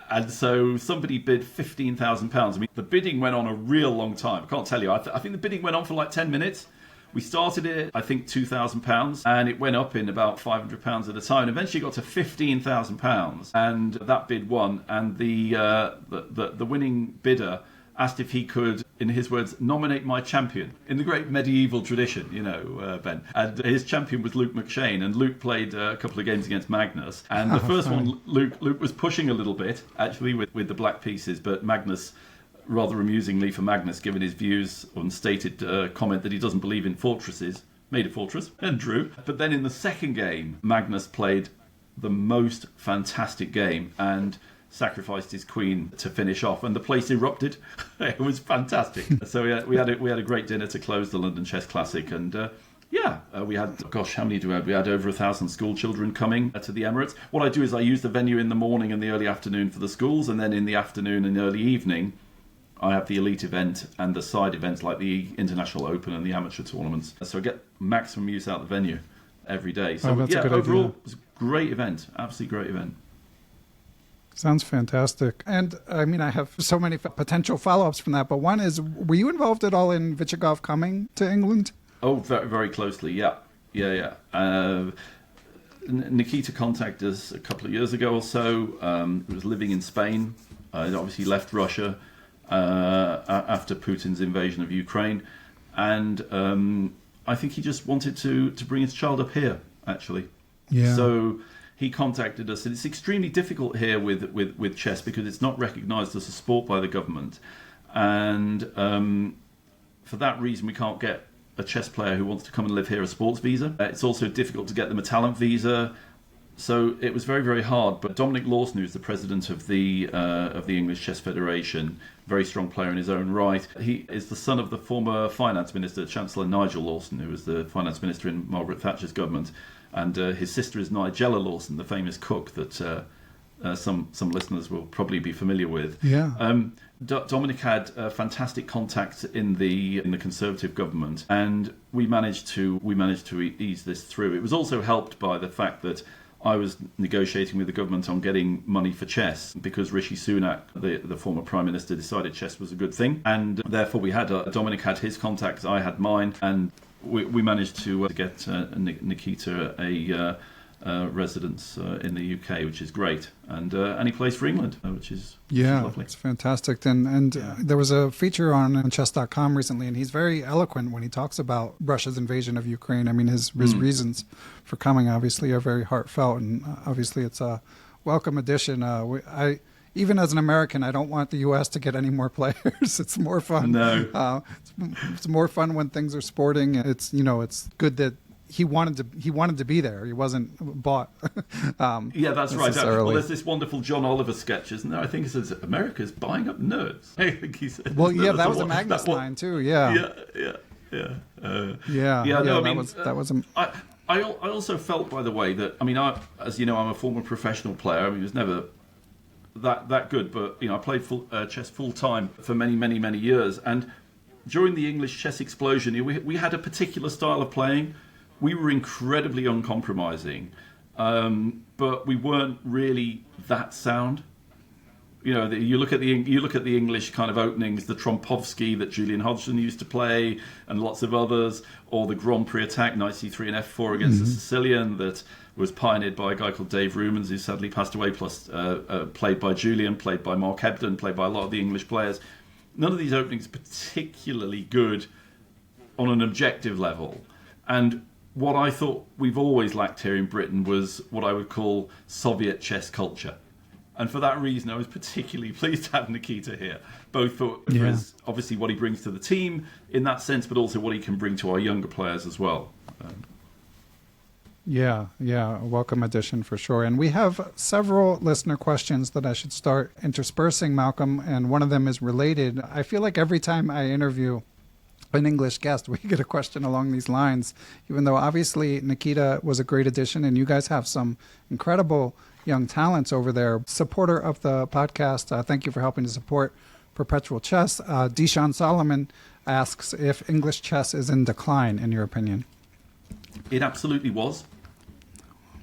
And so somebody bid £15,000. I mean, the bidding went on a real long time. I can't tell you. I think the bidding went on for like 10 minutes. We started it, I think, £2,000, and it went up in about £500 at a time. And eventually got to £15,000, and that bid won. And the winning bidder asked if he could, in his words, nominate my champion in the great medieval tradition, Ben. And his champion was Luke McShane, and Luke played a couple of games against Magnus. And the first one, Luke was pushing a little bit, actually, with the black pieces, but Magnus, rather amusingly for Magnus, given his views on stated comment that he doesn't believe in fortresses, made a fortress and drew. But then in the second game, Magnus played the most fantastic game and sacrificed his queen to finish off, and the place erupted. It was fantastic. So we had a great dinner to close the London Chess Classic, and we had, how many do we have? We had over 1,000 school children coming to the Emirates. What I do is I use the venue in the morning and the early afternoon for the schools, and then in the afternoon and early evening I have the elite event and the side events like the International Open and the amateur tournaments. So I get maximum use out of the venue every day. So that's a good overall, idea. It was a great event, absolutely great event. Sounds fantastic. And I mean, I have so many potential follow-ups from that, but one is, were you involved at all in Vitugiov coming to England? Oh, very, very closely, yeah. Nikita contacted us a couple of years ago or so. He was living in Spain. He'd obviously left Russia, after Putin's invasion of Ukraine, and I think he just wanted to bring his child up here, actually. Yeah. So he contacted us, and it's extremely difficult here with chess because it's not recognised as a sport by the government, and for that reason we can't get a chess player who wants to come and live here a sports visa. It's also difficult to get them a talent visa. So it was very, very hard. But Dominic Lawson, who's the president of the English Chess Federation, very strong player in his own right. He is the son of the former finance minister, Chancellor Nigel Lawson, who was the finance minister in Margaret Thatcher's government, and his sister is Nigella Lawson, the famous cook that some listeners will probably be familiar with. Yeah. Dominic had fantastic contacts in the Conservative government, and we managed to ease this through. It was also helped by the fact that I was negotiating with the government on getting money for chess because Rishi Sunak, the former Prime Minister, decided chess was a good thing, and therefore we had Dominic had his contacts, I had mine, and we managed to get Nikita a residence in the UK, which is great, and he plays for England, which is lovely. It's fantastic. And there was a feature on chess.com recently, and he's very eloquent when he talks about Russia's invasion of Ukraine. I mean, his reasons for coming obviously are very heartfelt, and obviously it's a welcome addition. Even as an American, I don't want the U.S. to get any more players. It's more fun. No, it's more fun when things are sporting. It's good that he wanted to be there. He wasn't bought. Yeah, that's right. Well, there's this wonderful John Oliver sketch, isn't there? I think it says America's buying up nerds. I think he said. Well, yeah, that was a Magnus line too. Yeah. Yeah. No, I mean, that was. I also felt, by the way, that as you know, I'm a former professional player. I mean, it was never that good, but I played chess full time for many years, and during the English chess explosion, we had a particular style of playing. We were incredibly uncompromising, but we weren't really that sound. You look at the English kind of openings, the Trompovsky that Julian Hodgson used to play, and lots of others, or the Grand Prix attack, knight c3 and f4 against the Sicilian that was pioneered by a guy called Dave Rumans, who sadly passed away, plus played by Julian, played by Mark Hebden, played by a lot of the English players. None of these openings are particularly good on an objective level. And what I thought we've always lacked here in Britain was what I would call Soviet chess culture. And for that reason, I was particularly pleased to have Nikita here, both for his, obviously what he brings to the team in that sense, but also what he can bring to our younger players as well. A welcome addition for sure. And we have several listener questions that I should start interspersing, Malcolm, and one of them is related. I feel like every time I interview an English guest, we get a question along these lines, even though obviously Nikita was a great addition and you guys have some incredible young talents over there. Supporter of the podcast, thank you for helping to support Perpetual Chess. Deshaun Solomon asks if English chess is in decline, in your opinion. It absolutely was.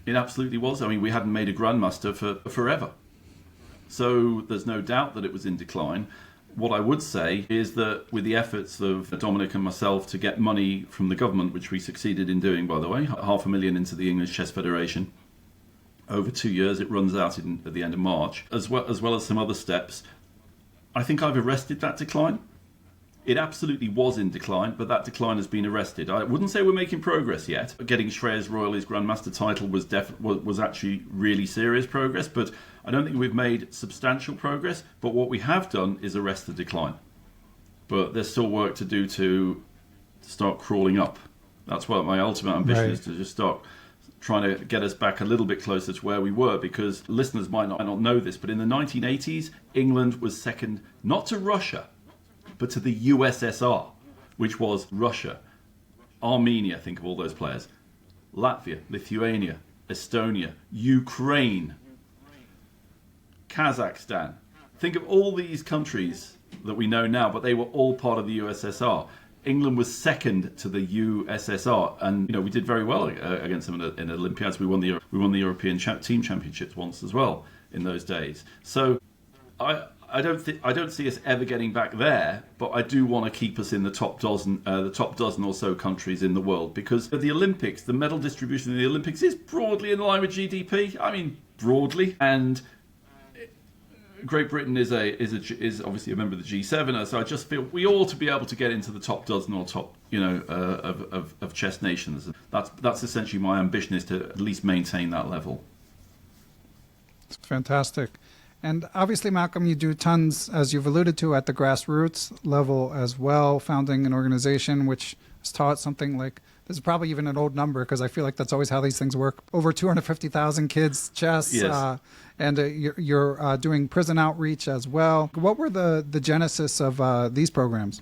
I mean, we hadn't made a grandmaster for forever. So there's no doubt that it was in decline. What I would say is that with the efforts of Dominic and myself to get money from the government, which we succeeded in doing, by the way, $500,000 into the English Chess Federation over 2 years, it runs out at the end of March, as well as some other steps, I think I've arrested that decline. It absolutely was in decline, but that decline has been arrested. I wouldn't say we're making progress yet. Getting Shreyas Royal his Grandmaster title was actually really serious progress, but I don't think we've made substantial progress. But what we have done is arrest the decline. But there's still work to do to start crawling up. That's what my ultimate ambition is, to just start trying to get us back a little bit closer to where we were, because listeners might not know this, but in the 1980s, England was second not to Russia, but to the USSR, which was Russia, Armenia, think of all those players, Latvia, Lithuania, Estonia, Ukraine, Kazakhstan. Think of all these countries that we know now, but they were all part of the USSR. England was second to the USSR, and we did very well against them in Olympiads. We won the European team championships once as well in those days. So I don't see us ever getting back there, but I do want to keep us in the top dozen or so countries in the world, because the Olympics, the medal distribution in the Olympics is broadly in line with GDP. I mean, broadly, and Great Britain is obviously a member of the G7, so I just feel we ought to be able to get into the top dozen or top, of chess nations. That's essentially my ambition, is to at least maintain that level. It's fantastic. And obviously, Malcolm, you do tons, as you've alluded to, at the grassroots level as well, founding an organization which has taught something like, this is probably even an old number because I feel like that's always how these things work, over 250,000 kids chess. Yes. And you're doing prison outreach as well. What were the genesis of these programs?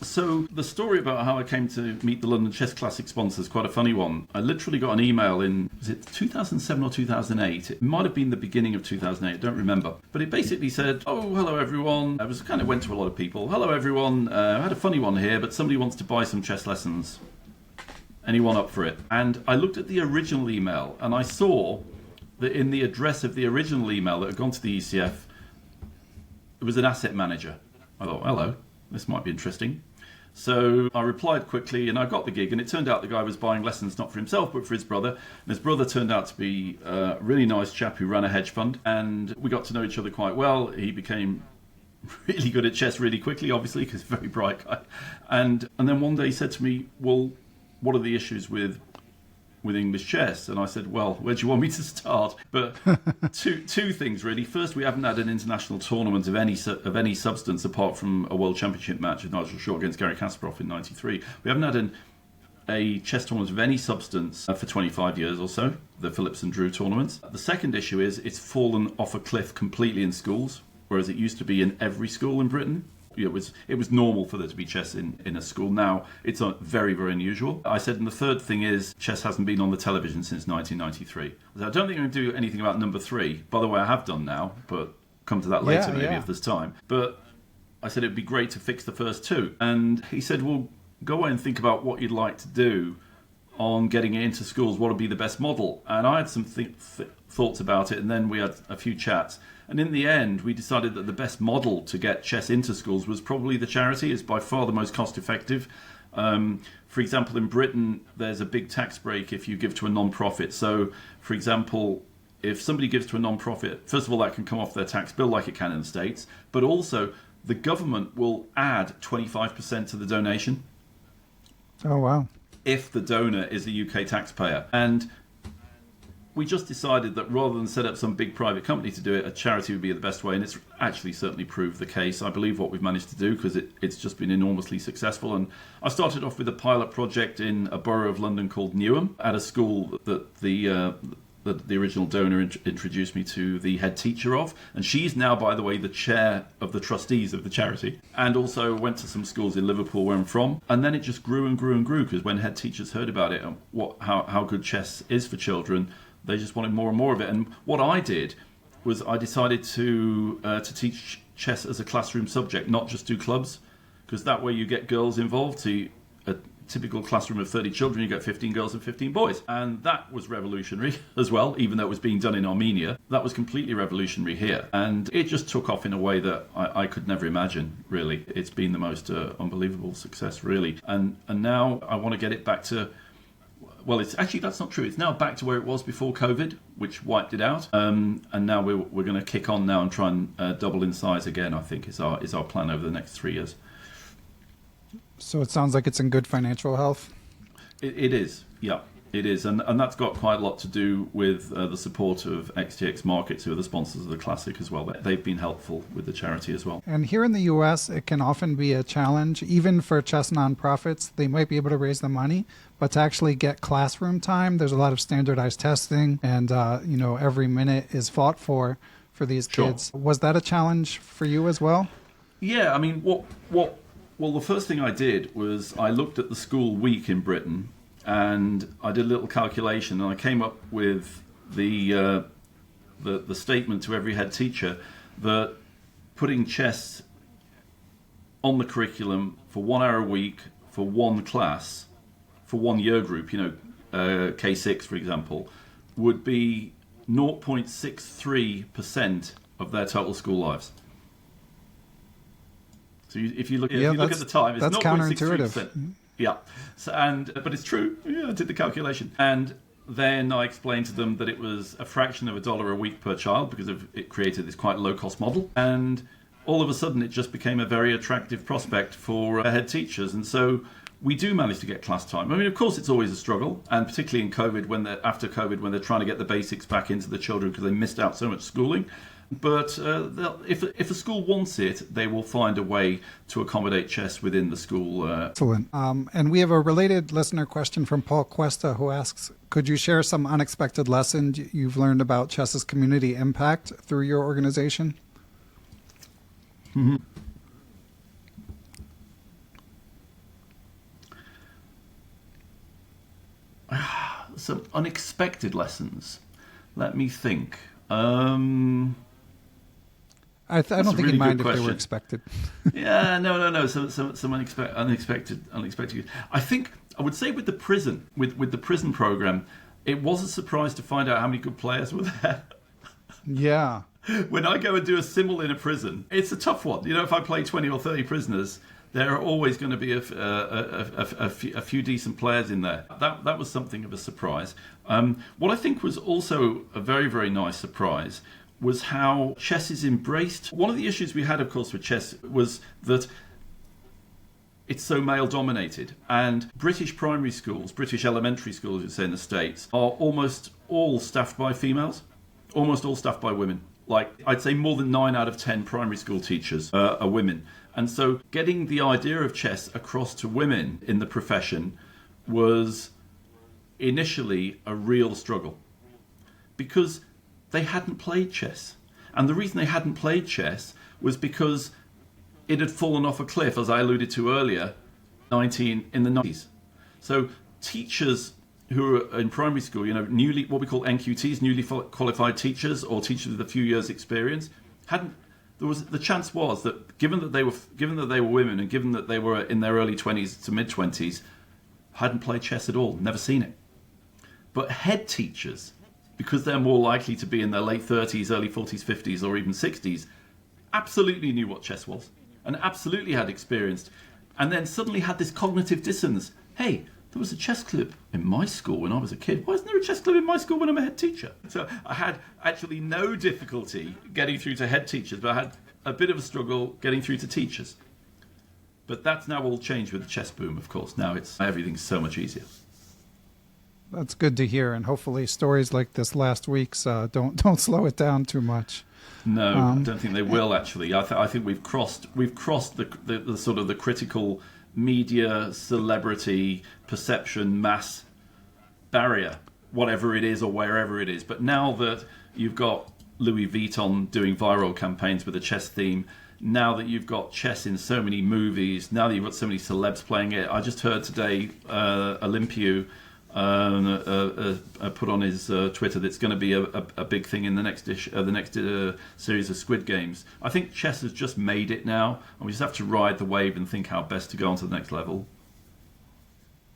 So the story about how I came to meet the London Chess Classic sponsor is quite a funny one. I literally got an email in, was it 2007 or 2008? It might have been the beginning of 2008, I don't remember. But it basically said, oh, hello everyone. I went to a lot of people. Hello everyone, I had a funny one here, but somebody wants to buy some chess lessons. Anyone up for it? And I looked at the original email and I saw that in the address of the original email that had gone to the ECF, it was an asset manager. I thought, hello, this might be interesting. So I replied quickly and I got the gig, and it turned out the guy was buying lessons not for himself but for his brother, and his brother turned out to be a really nice chap who ran a hedge fund, and we got to know each other quite well. He became really good at chess really quickly, obviously, because he's a very bright guy, and then one day he said to me, well, what are the issues with English chess? And I said, well, where do you want me to start? But two things really. First, we haven't had an international tournament of any substance apart from a world championship match with Nigel Shaw against Garry Kasparov in '93. We haven't had a chess tournament of any substance for 25 years or so, the Phillips and Drew tournaments. The second issue is it's fallen off a cliff completely in schools, whereas it used to be in every school in Britain. It was normal for there to be chess in a school. Now it's very, very unusual. I said, and the third thing is chess hasn't been on the television since 1993. I said, I don't think I'm going to do anything about number 3. By the way, I have done now, but come to that later if there's time. But I said it'd be great to fix the first 2. And he said, well, go away and think about what you'd like to do on getting it into schools. What would be the best model? And I had some thoughts about it, and then we had a few chats. And in the end, we decided that the best model to get chess into schools was probably the charity. It's by far the most cost effective. For example, in Britain, there's a big tax break if you give to a non-profit. So, for example, if somebody gives to a non-profit, first of all, that can come off their tax bill like it can in the States. But also, the government will add 25% to the donation. Oh, wow. If the donor is a UK taxpayer. And we just decided that rather than set up some big private company to do it, a charity would be the best way, and it's actually certainly proved the case. I believe what we've managed to do, because it's just been enormously successful. And I started off with a pilot project in a borough of London called Newham, at a school that the original donor introduced me to the head teacher of, and she's now, by the way, the chair of the trustees of the charity, and also went to some schools in Liverpool where I'm from. And then it just grew and grew and grew, because when head teachers heard about it and how good chess is for children, they just wanted more and more of it. And what I did was I decided to teach chess as a classroom subject, not just do clubs, because that way you get girls involved. So a typical classroom of 30 children, you get 15 girls and 15 boys. And that was revolutionary as well, even though it was being done in Armenia. That was completely revolutionary here. And it just took off in a way that I could never imagine, really. It's been the most unbelievable success, really. And now I want to get it back to... Well, it's actually, that's not true. It's now back to where it was before COVID, which wiped it out. And now we're going to kick on now and try and double in size again, I think, is our plan over the next 3 years. So it sounds like it's in good financial health. It is, yeah. It is, and that's got quite a lot to do with the support of XTX Markets, who are the sponsors of the Classic as well. They've been helpful with the charity as well. And here in the U.S., it can often be a challenge, even for chess nonprofits. They might be able to raise the money, but to actually get classroom time, there's a lot of standardized testing, and every minute is fought for these kids. Sure. Was that a challenge for you as well? Yeah, I mean, well, the first thing I did was I looked at the school week in Britain. And I did a little calculation, and I came up with the statement to every head teacher that putting chess on the curriculum for 1 hour a week for one class, for one year group, K6 for example, would be 0.63% of their total school lives. So if you look at the time, it's that's 0.63%. counterintuitive. Yeah, but it's true. Yeah, I did the calculation, and then I explained to them that it was a fraction of $1 a week per child because it created this quite low-cost model. And all of a sudden, it just became a very attractive prospect for head teachers. And so we do manage to get class time. I mean, of course, it's always a struggle, and particularly in COVID, after COVID, when they're trying to get the basics back into the children because they missed out so much schooling. But if a school wants it, they will find a way to accommodate chess within the school. Excellent. And we have a related listener question from Paul Cuesta, who asks, could you share some unexpected lessons you've learned about chess's community impact through your organization? Mm-hmm. Some unexpected lessons. Let me think. I don't think really you'd mind if question. they were expected. Yeah, no. Some unexpected. I think I would say with the prison, with the prison program, it was a surprise to find out how many good players were there. Yeah. When I go and do a simul in a prison, it's a tough one. You know, if I play 20 or 30 prisoners, there are always going to be a few decent players in there. That was something of a surprise. What I think was also a very, very nice surprise was how chess is embraced. One of the issues we had, of course, with chess was that it's so male-dominated. And British primary schools, British elementary schools, you'd say in the States, are almost all staffed by females, almost all staffed by women. Like, I'd say more than 9 out of 10 primary school teachers are women. And so getting the idea of chess across to women in the profession was initially a real struggle because they hadn't played chess. And the reason they hadn't played chess was because it had fallen off a cliff, as I alluded to earlier, in the 90s. So teachers who are in primary school, you know, what we call NQTs, newly qualified teachers, or teachers with a few years' experience, the chance was that given that they were women and given that they were in their early 20s to mid 20s, hadn't played chess at all, never seen it. But head teachers, because they're more likely to be in their late 30s, early 40s, 50s, or even 60s, absolutely knew what chess was and absolutely had experienced, and then suddenly had this cognitive dissonance. Hey, there was a chess club in my school when I was a kid. Why isn't there a chess club in my school when I'm a head teacher? So I had actually no difficulty getting through to head teachers, but I had a bit of a struggle getting through to teachers. But that's now all changed with the chess boom, of course. Now everything's so much easier. That's good to hear, and hopefully stories like this last week's don't slow it down too much. No, I don't think they will. Actually, I think we've crossed the sort of the critical media, celebrity, perception, mass barrier, whatever it is or wherever it is. But now that you've got Louis Vuitton doing viral campaigns with a chess theme, now that you've got chess in so many movies, now that you've got so many celebs playing it, I just heard today Olympio put on his Twitter that's going to be a big thing in the next series of Squid Games. I think chess has just made it now, and we just have to ride the wave and think how best to go on to the next level.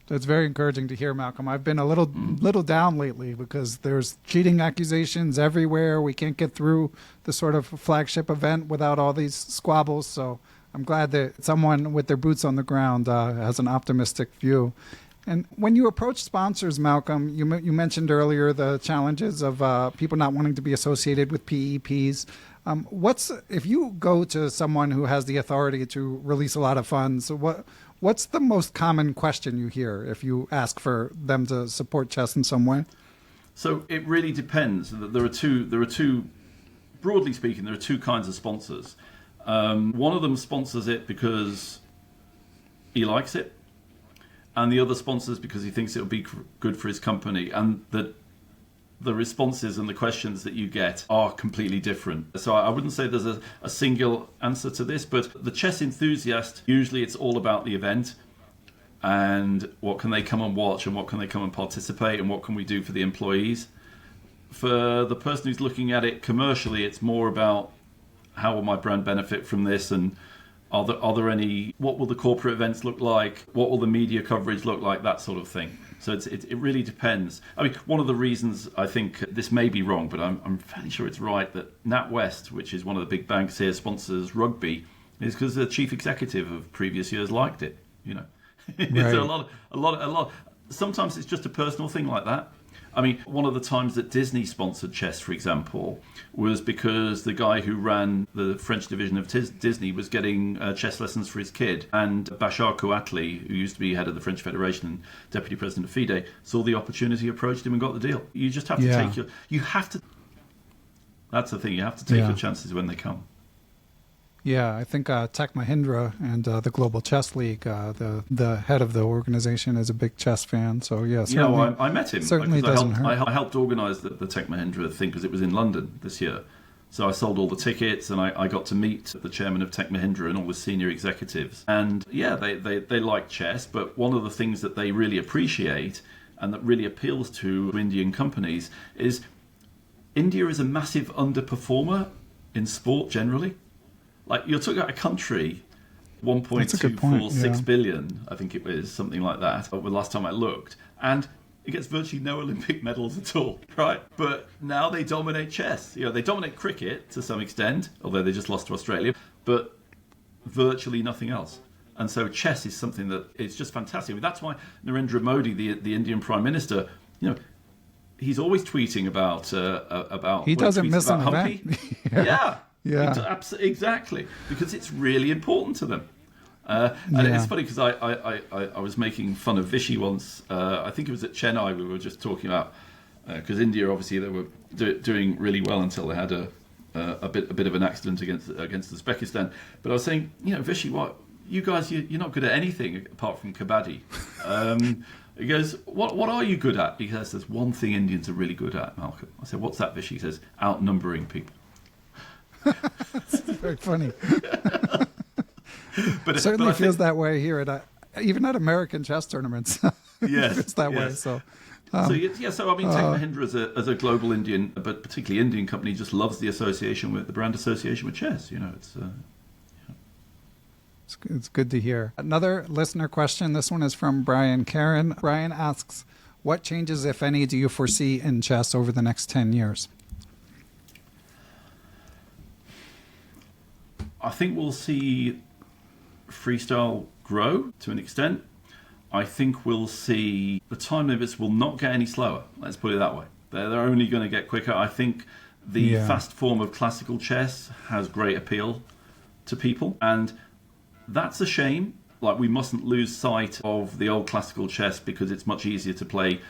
That's very encouraging to hear, Malcolm. I've been a little down lately because there's cheating accusations everywhere. We can't get through the sort of flagship event without all these squabbles. So I'm glad that someone with their boots on the ground has an optimistic view. And when you approach sponsors, Malcolm, you mentioned earlier the challenges of people not wanting to be associated with PEPs. If you go to someone who has the authority to release a lot of funds, what's the most common question you hear if you ask for them to support chess in some way? So it really depends. There are two. Broadly speaking, there are two kinds of sponsors. One of them sponsors it because he likes it, and the other sponsors because he thinks it'll be good for his company, and that the responses and the questions that you get are completely different. So I wouldn't say there's a single answer to this, but the chess enthusiast, usually it's all about the event and what can they come and watch and what can they come and participate and what can we do for the employees. For the person who's looking at it commercially, it's more about how will my brand benefit from this, and are there any, what will the corporate events look like, what will the media coverage look like, that sort of thing. So it really depends. I mean, one of the reasons I think this may be wrong, but I'm fairly sure it's right, that NatWest, which is one of the big banks here, sponsors rugby, is because the chief executive of previous years liked it. You know, it's right. a lot. Sometimes it's just a personal thing like that. I mean, one of the times that Disney sponsored chess, for example, was because the guy who ran the French division of Disney was getting chess lessons for his kid. And Bashar Kouatli, who used to be head of the French Federation and deputy president of FIDE, saw the opportunity, approached him and got the deal. You just have to that's the thing, you have to take your chances when they come. Yeah, I think Tech Mahindra and the Global Chess League, the head of the organization is a big chess fan. So yeah, certainly, I met him. Certainly doesn't hurt. I helped organise the Tech Mahindra thing because it was in London this year. So I sold all the tickets and I got to meet the chairman of Tech Mahindra and all the senior executives. And yeah, they like chess, but one of the things that they really appreciate and that really appeals to Indian companies is India is a massive underperformer in sport generally. Like, you're talking about a country, 1.246 billion, I think it was, something like that, the last time I looked, and it gets virtually no Olympic medals at all, right? But now they dominate chess. They dominate cricket to some extent, although they just lost to Australia, but virtually nothing else. And so chess is something that it's just fantastic. I mean, that's why Narendra Modi, the Indian Prime Minister, he's always tweeting about he doesn't miss an event. Yeah, exactly, because it's really important to them. And it's funny because I was making fun of Vishy once. I think it was at Chennai we were just talking about, because India, obviously, they were doing really well until they had a bit of an accident against Uzbekistan. But I was saying, Vishy, what you guys, you're not good at anything apart from kabaddi. He goes, what are you good at? He says, there's one thing Indians are really good at, Malcolm. I said, what's that, Vishy? He says, outnumbering people. It's very funny. But it certainly feels that way here even at American chess tournaments. Yes, it's that way. So, so I mean, Tech Mahindra as a global Indian, but particularly Indian company, just loves the association with the brand association with chess. It's good to hear. Another listener question. This one is from Brian Karen. Brian asks, what changes, if any, do you foresee in chess over the next 10 years? I think we'll see freestyle grow to an extent. I think we'll see the time limits will not get any slower. Let's put it that way. They're only going to get quicker. I think the fast form of classical chess has great appeal to people, and that's a shame. Like, we mustn't lose sight of the old classical chess because it's much easier to play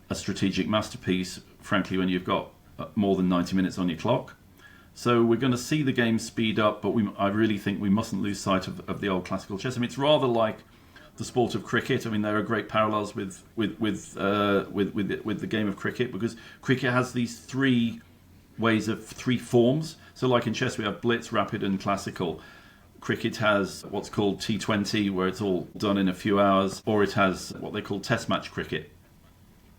a strategic masterpiece, frankly, when you've got more than 90 minutes on your clock. So we're going to see the game speed up, but I really think we mustn't lose sight of the old classical chess. I mean, it's rather like the sport of cricket. I mean, there are great parallels with the game of cricket, because cricket has these three forms. So like in chess, we have blitz, rapid, and classical. Cricket has what's called T20, where it's all done in a few hours, or it has what they call test match cricket,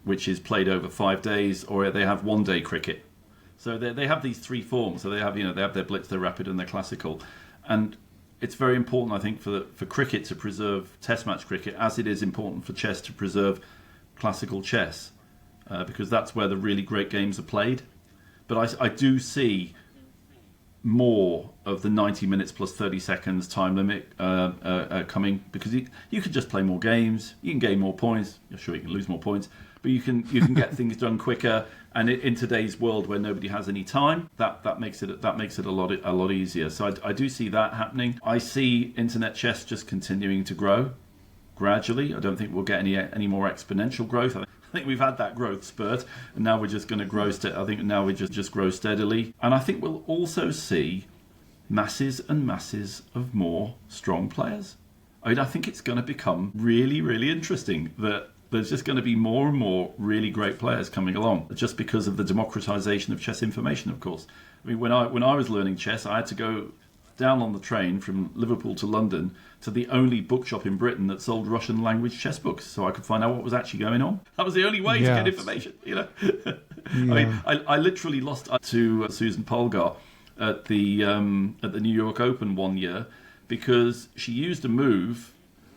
which is played over 5 days, or they have one-day cricket. So they have these three forms. So they have their blitz, their rapid, and their classical. And it's very important, I think, for cricket to preserve test match cricket, as it is important for chess to preserve classical chess, because that's where the really great games are played. But I do see more of the 90 minutes plus 30 seconds time limit coming, because you can just play more games, you can gain more points. You're sure you can lose more points, but you can get things done quicker. And in today's world where nobody has any time, that makes it a lot easier. So I do see that happening. I see internet chess just continuing to grow gradually. I don't think we'll get any more exponential growth. I think we've had that growth spurt, and now we're just going to grow. I think now we just grow steadily. And I think we'll also see masses and masses of more strong players. I mean, I think it's going to become really, really interesting that there's just going to be more and more really great players coming along, just because of the democratization of chess information, of course. I mean, when I was learning chess, I had to go down on the train from Liverpool to London to the only bookshop in Britain that sold Russian language chess books, so I could find out what was actually going on. That was the only way to get information, I mean, I literally lost to Susan Polgar at the New York Open one year, because she used a move,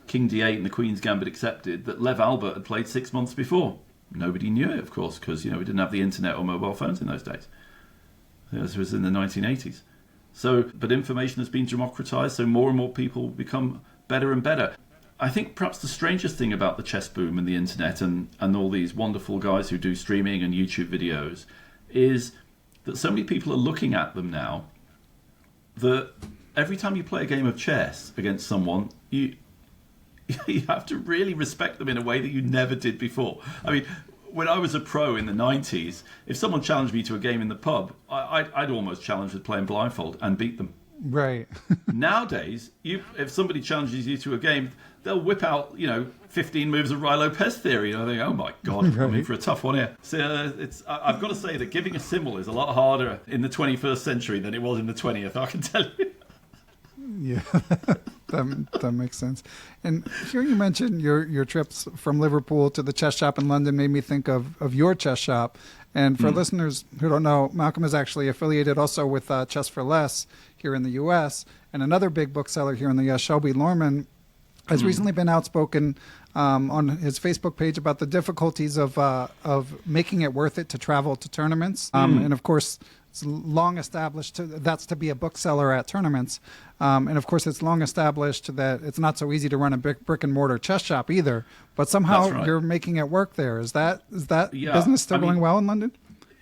King D8 and the Queen's Gambit accepted, that Lev Albert had played 6 months before. Nobody knew it, of course, because we didn't have the internet or mobile phones in those days. This was in the 1980s. So, but information has been democratized, so more and more people become better and better. I think perhaps the strangest thing about the chess boom and the internet and all these wonderful guys who do streaming and YouTube videos is that so many people are looking at them now that every time you play a game of chess against someone, you have to really respect them in a way that you never did before. I mean, when I was a pro in the 90s, if someone challenged me to a game in the pub, I'd almost challenge with playing blindfold and beat them. Right. Nowadays, if somebody challenges you to a game, they'll whip out 15 moves of Rye Lopez theory, and I think, oh my god, I'm in for a tough one here. So I've got to say that giving a symbol is a lot harder in the 21st century than it was in the 20th. I can tell you. Yeah, that makes sense. And here you mentioned your trips from Liverpool to the chess shop in London made me think of your chess shop. And for listeners who don't know, Malcolm is actually affiliated also with Chess for Less here in the U.S. And another big bookseller here in the U.S., Shelby Lorman, has recently been outspoken on his Facebook page about the difficulties of making it worth it to travel to tournaments. And of course, it's long established that's to be a bookseller at tournaments. And of course, it's long established that it's not so easy to run a brick and mortar chess shop either. But somehow you're making it work there. Is that business still going well in London?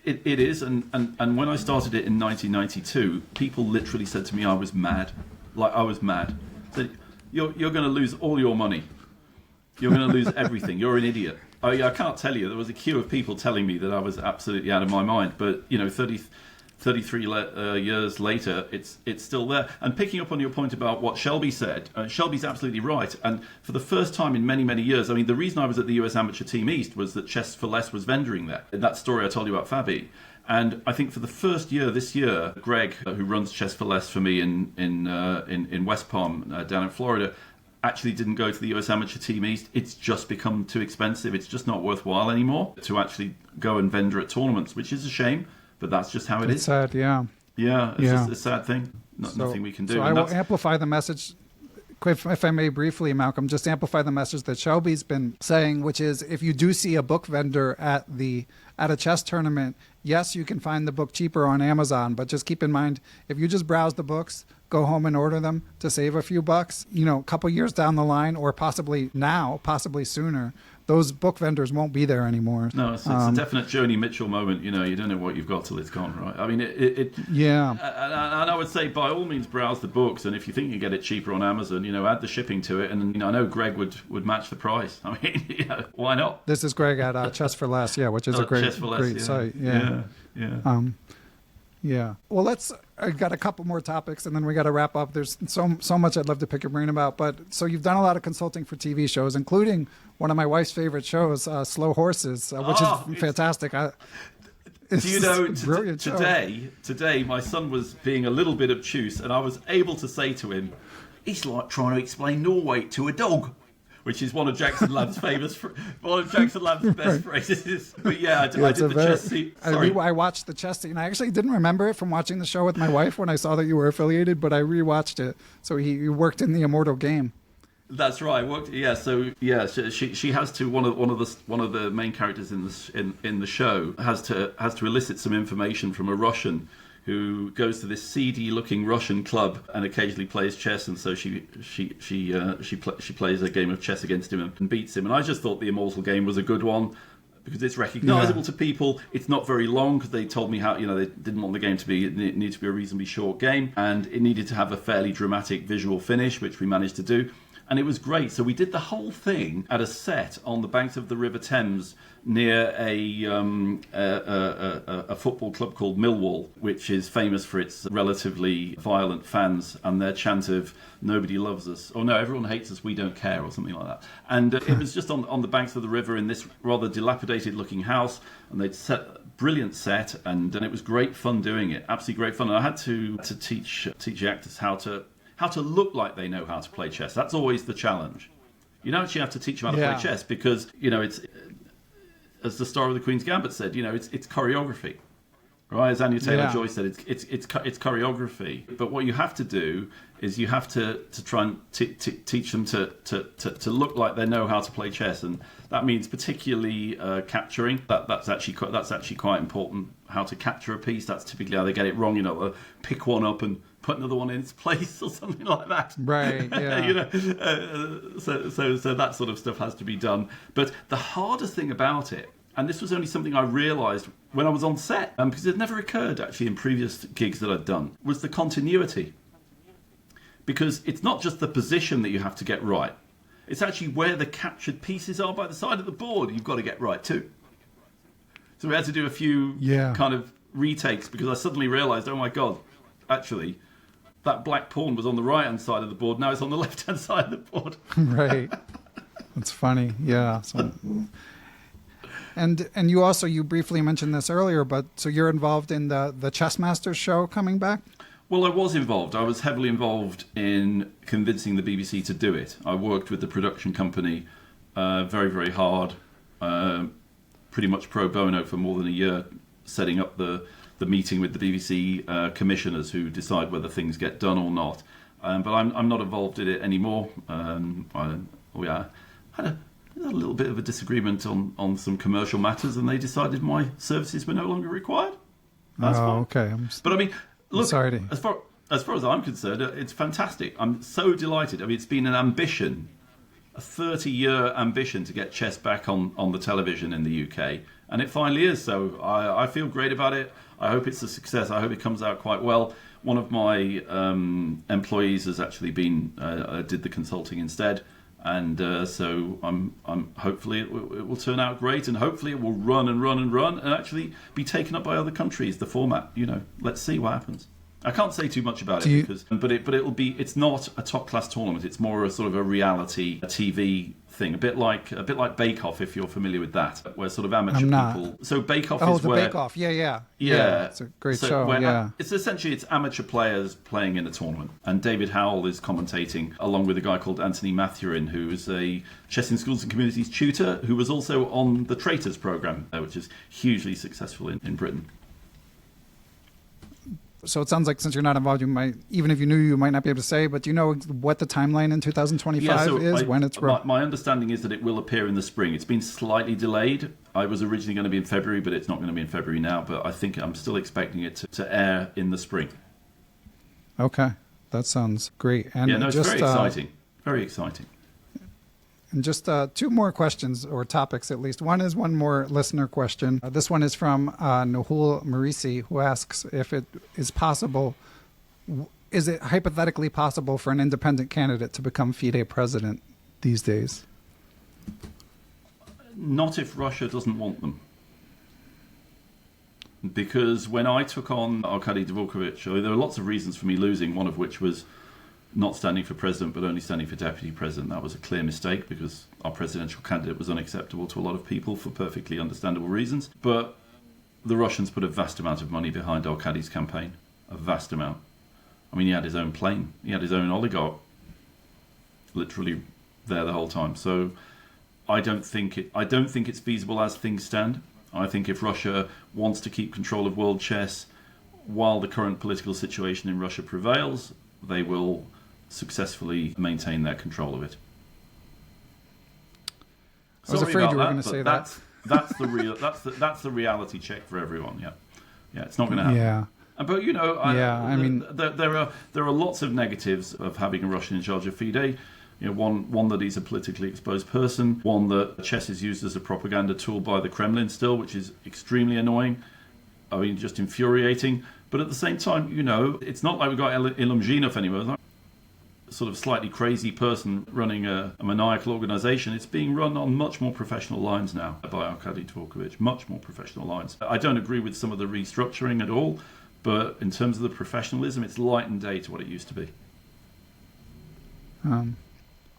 It is. And when I started it in 1992, people literally said to me I was mad. Like, I was mad. Said, you're going to lose all your money. You're going to lose everything. You're an idiot. I can't tell you. There was a queue of people telling me that I was absolutely out of my mind. But, 33 years later, it's still there. And picking up on your point about what Shelby said, Shelby's absolutely right. And for the first time in many, many years, I mean, the reason I was at the US Amateur Team East was that Chess for Less was vendoring there. That story I told you about FIDE. And I think for the first year this year, Greg, who runs Chess for Less for me in West Palm, down in Florida, actually didn't go to the US Amateur Team East. It's just become too expensive. It's just not worthwhile anymore to actually go and vendor at tournaments, which is a shame. But that's just how it is. It's sad, yeah. Yeah, it's just a sad thing. Nothing we can do. So I will amplify the message, if I may briefly, Malcolm, just amplify the message that Shelby's been saying, which is if you do see a book vendor at a chess tournament, yes, you can find the book cheaper on Amazon, but just keep in mind, if you just browse the books, go home and order them to save a few bucks, a couple years down the line, or possibly sooner, those book vendors won't be there anymore. No, it's a definite Joni Mitchell moment. You don't know what you've got till it's gone, right? I mean, yeah. And I would say, by all means, browse the books, and if you think you can get it cheaper on Amazon, add the shipping to it, and I know Greg would match the price. I mean, why not? This is Greg at Chess for Less, which is a great site. Yeah. Yeah. Well, I got a couple more topics, and then we got to wrap up. There's so much I'd love to pick your brain about. But so you've done a lot of consulting for TV shows, including one of my wife's favorite shows, Slow Horses, which is fantastic. Do you know, today my son was being a little bit obtuse, and I was able to say to him, it's like trying to explain Norway to a dog. Which is one of Jackson Ladd's best phrases. But yeah, I did the chess scene. I watched the chess scene. I actually didn't remember it from watching the show with my wife when I saw that you were affiliated, but I rewatched it. So he worked in the immortal game. That's right. She has to one of the main characters in the show has to elicit some information from a Russian who goes to this seedy-looking Russian club and occasionally plays chess, and so she plays a game of chess against him and beats him. And I just thought the Immortal Game was a good one because it's recognisable to people. It's not very long because they told me how they didn't want the game to be it needed to be a reasonably short game, and it needed to have a fairly dramatic visual finish, which we managed to do. And it was great. So we did the whole thing at a set on the banks of the River Thames near a football club called Millwall, which is famous for its relatively violent fans and their chant of "Nobody loves us," or "No, everyone hates us, we don't care," or something like that. And it was just on the banks of the river in this rather dilapidated-looking house, and they'd set a brilliant set, and it was great fun doing it. Absolutely great fun. And I had to teach the actors how to look like they know how to play chess. That's always the challenge. You don't actually have to teach them how to play chess because, it's, as the star of the Queen's Gambit said, it's choreography. Right, as Anya Taylor-Joy Yeah. said, it's choreography. But what you have to do is you have to try and teach them to look like they know how to play chess, and that means particularly capturing. That's actually quite important. How to capture a piece. That's typically how they get it wrong. Pick one up and put another one in its place or something like that. Right. Yeah. So that sort of stuff has to be done. But the hardest thing about it, and this was only something I realised when I was on set, because it never occurred actually in previous gigs that I'd done, was the continuity. Because it's not just the position that you have to get right. It's actually where the captured pieces are by the side of the board you've got to get right too. So we had to do a few kind of retakes because I suddenly realised, oh my God, actually, that black pawn was on the right-hand side of the board. Now it's on the left-hand side of the board. Right. That's funny. Yeah. So, and you briefly mentioned this earlier, but so you're involved in the Chess Masters show coming back? Well, I was involved. I was heavily involved in convincing the BBC to do it. I worked with the production company very, very hard, pretty much pro bono for more than a year, setting up the meeting with the BBC commissioners who decide whether things get done or not. But I'm not involved in it anymore. We had a little bit of a disagreement on some commercial matters, and they decided my services were no longer required. That's fine. Okay. But I mean, look, sorry. as far as I'm concerned, it's fantastic. I'm so delighted. I mean, it's been an ambition, a 30-year ambition to get chess back on the television in the UK, and it finally is. So I feel great about it. I hope it's a success. I hope it comes out quite well. One of my employees has actually did the consulting instead. And so I'm hopefully it will turn out great, and hopefully it will run and actually be taken up by other countries. The format, let's see what happens. I can't say too much about it but it'll be. It's not a top class tournament. It's more a sort of a reality TV thing, a bit like Bake Off, if you're familiar with that, where sort of amateur people. So Bake Off is where Bake Off, yeah. It's a great show. Yeah, it's essentially amateur players playing in a tournament, and David Howell is commentating along with a guy called Anthony Mathurin, who is a Chess in Schools and Communities tutor, who was also on the Traitors program, which is hugely successful in Britain. So it sounds like since you're not involved, you might, even if you knew, you might not be able to say, but do you know what the timeline in 2025 is, when it's... My understanding is that it will appear in the spring. It's been slightly delayed. I was originally going to be in February, but it's not going to be in February now. But I think I'm still expecting it to air in the spring. Okay. That sounds great. And it's very exciting. Very exciting. And just two more questions, or topics at least. One is one more listener question. This one is from Nahul Marisi, who asks if it is possible, is it hypothetically possible for an independent candidate to become FIDE president these days? Not if Russia doesn't want them. Because when I took on Arkady Dvorkovich, there were lots of reasons for me losing, one of which was not standing for president but only standing for deputy president. That was a clear mistake because our presidential candidate was unacceptable to a lot of people for perfectly understandable reasons. But the Russians put a vast amount of money behind Arkady's campaign. A vast amount. I mean, he had his own plane. He had his own oligarch literally there the whole time. So I don't think it's feasible as things stand. I think if Russia wants to keep control of world chess while the current political situation in Russia prevails, they will successfully maintain their control of it. I was afraid you were going to say that. That's the reality check for everyone. Yeah, it's not going to happen. Yeah. But there are lots of negatives of having a Russian in charge of FIDE. One that he's a politically exposed person. One that chess is used as a propaganda tool by the Kremlin still, which is extremely annoying. I mean, just infuriating. But at the same time, it's not like we've got Ilumzhinov anywhere. Sort of slightly crazy person running a maniacal organization. It's being run on much more professional lines now by Arkady Dvorkovich, much more professional lines. I don't agree with some of the restructuring at all, but in terms of the professionalism, it's light and day to what it used to be.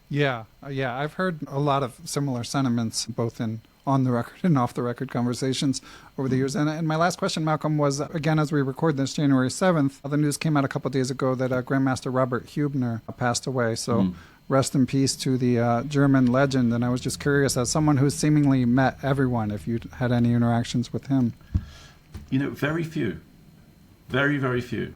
Yeah, I've heard a lot of similar sentiments, both in on the record and off the record conversations over the years. And my last question, Malcolm, was, again, as we record this January 7th, the news came out a couple of days ago that Grandmaster Robert Hübner passed away. So rest in peace to the German legend. And I was just curious, as someone who's seemingly met everyone, if you had any interactions with him. Very few. Very, very few.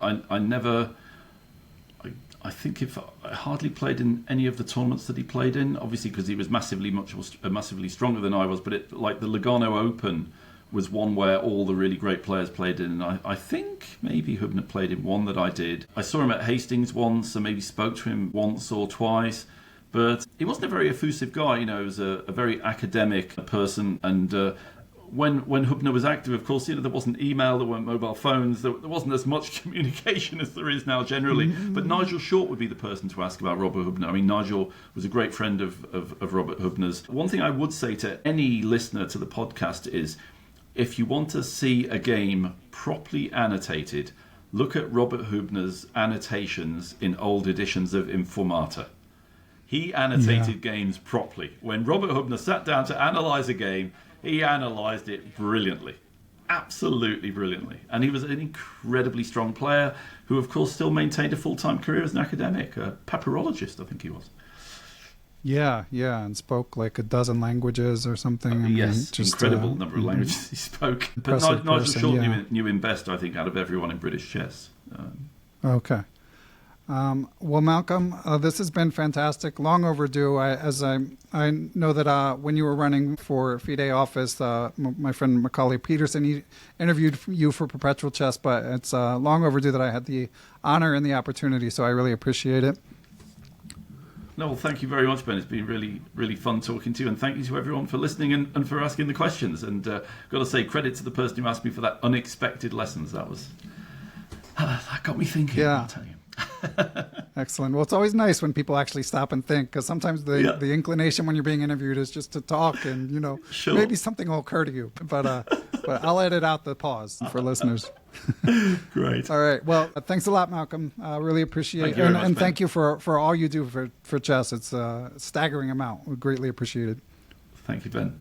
I think I hardly played in any of the tournaments that he played in, obviously because he was massively stronger than I was, but like the Lugano Open was one where all the really great players played in, and I think maybe Hübner played in one that I did. I saw him at Hastings once, and maybe spoke to him once or twice, but he wasn't a very effusive guy. He was a very academic person, and when Hübner was active, of course, there wasn't email, there weren't mobile phones, there wasn't as much communication as there is now generally. But Nigel Short would be the person to ask about Robert Hübner. I mean, Nigel was a great friend of Robert Hübner's. One thing I would say to any listener to the podcast is, if you want to see a game properly annotated, look at Robert Hübner's annotations in old editions of Informata. He annotated games properly. When Robert Hübner sat down to analyze a game, he analysed it brilliantly, absolutely brilliantly. And he was an incredibly strong player who, of course, still maintained a full-time career as an academic, a papyrologist, I think he was. Yeah, and spoke like a dozen languages or something. Yes, incredible number of languages he spoke. But Nigel Short knew him best, I think, out of everyone in British chess. Okay. Well, Malcolm, this has been fantastic. Long overdue. I know that when you were running for FIDE office, my friend Macaulay Peterson, he interviewed you for Perpetual Chess, but it's long overdue that I had the honor and the opportunity, so I really appreciate it. No, well, thank you very much, Ben. It's been really, really fun talking to you, and thank you to everyone for listening and for asking the questions. And got to say, credit to the person who asked me for that unexpected lessons. That got me thinking. Yeah. I'll tell you. Excellent. Well, it's always nice when people actually stop and think, because sometimes the inclination when you're being interviewed is just to talk, and sure. Maybe something will occur to you. But I'll edit out the pause for listeners. Great. All right. Well, thanks a lot, Malcolm. Really appreciate it, and thank you for all you do for chess. It's a staggering amount. We greatly appreciate it. Thank you, Ben.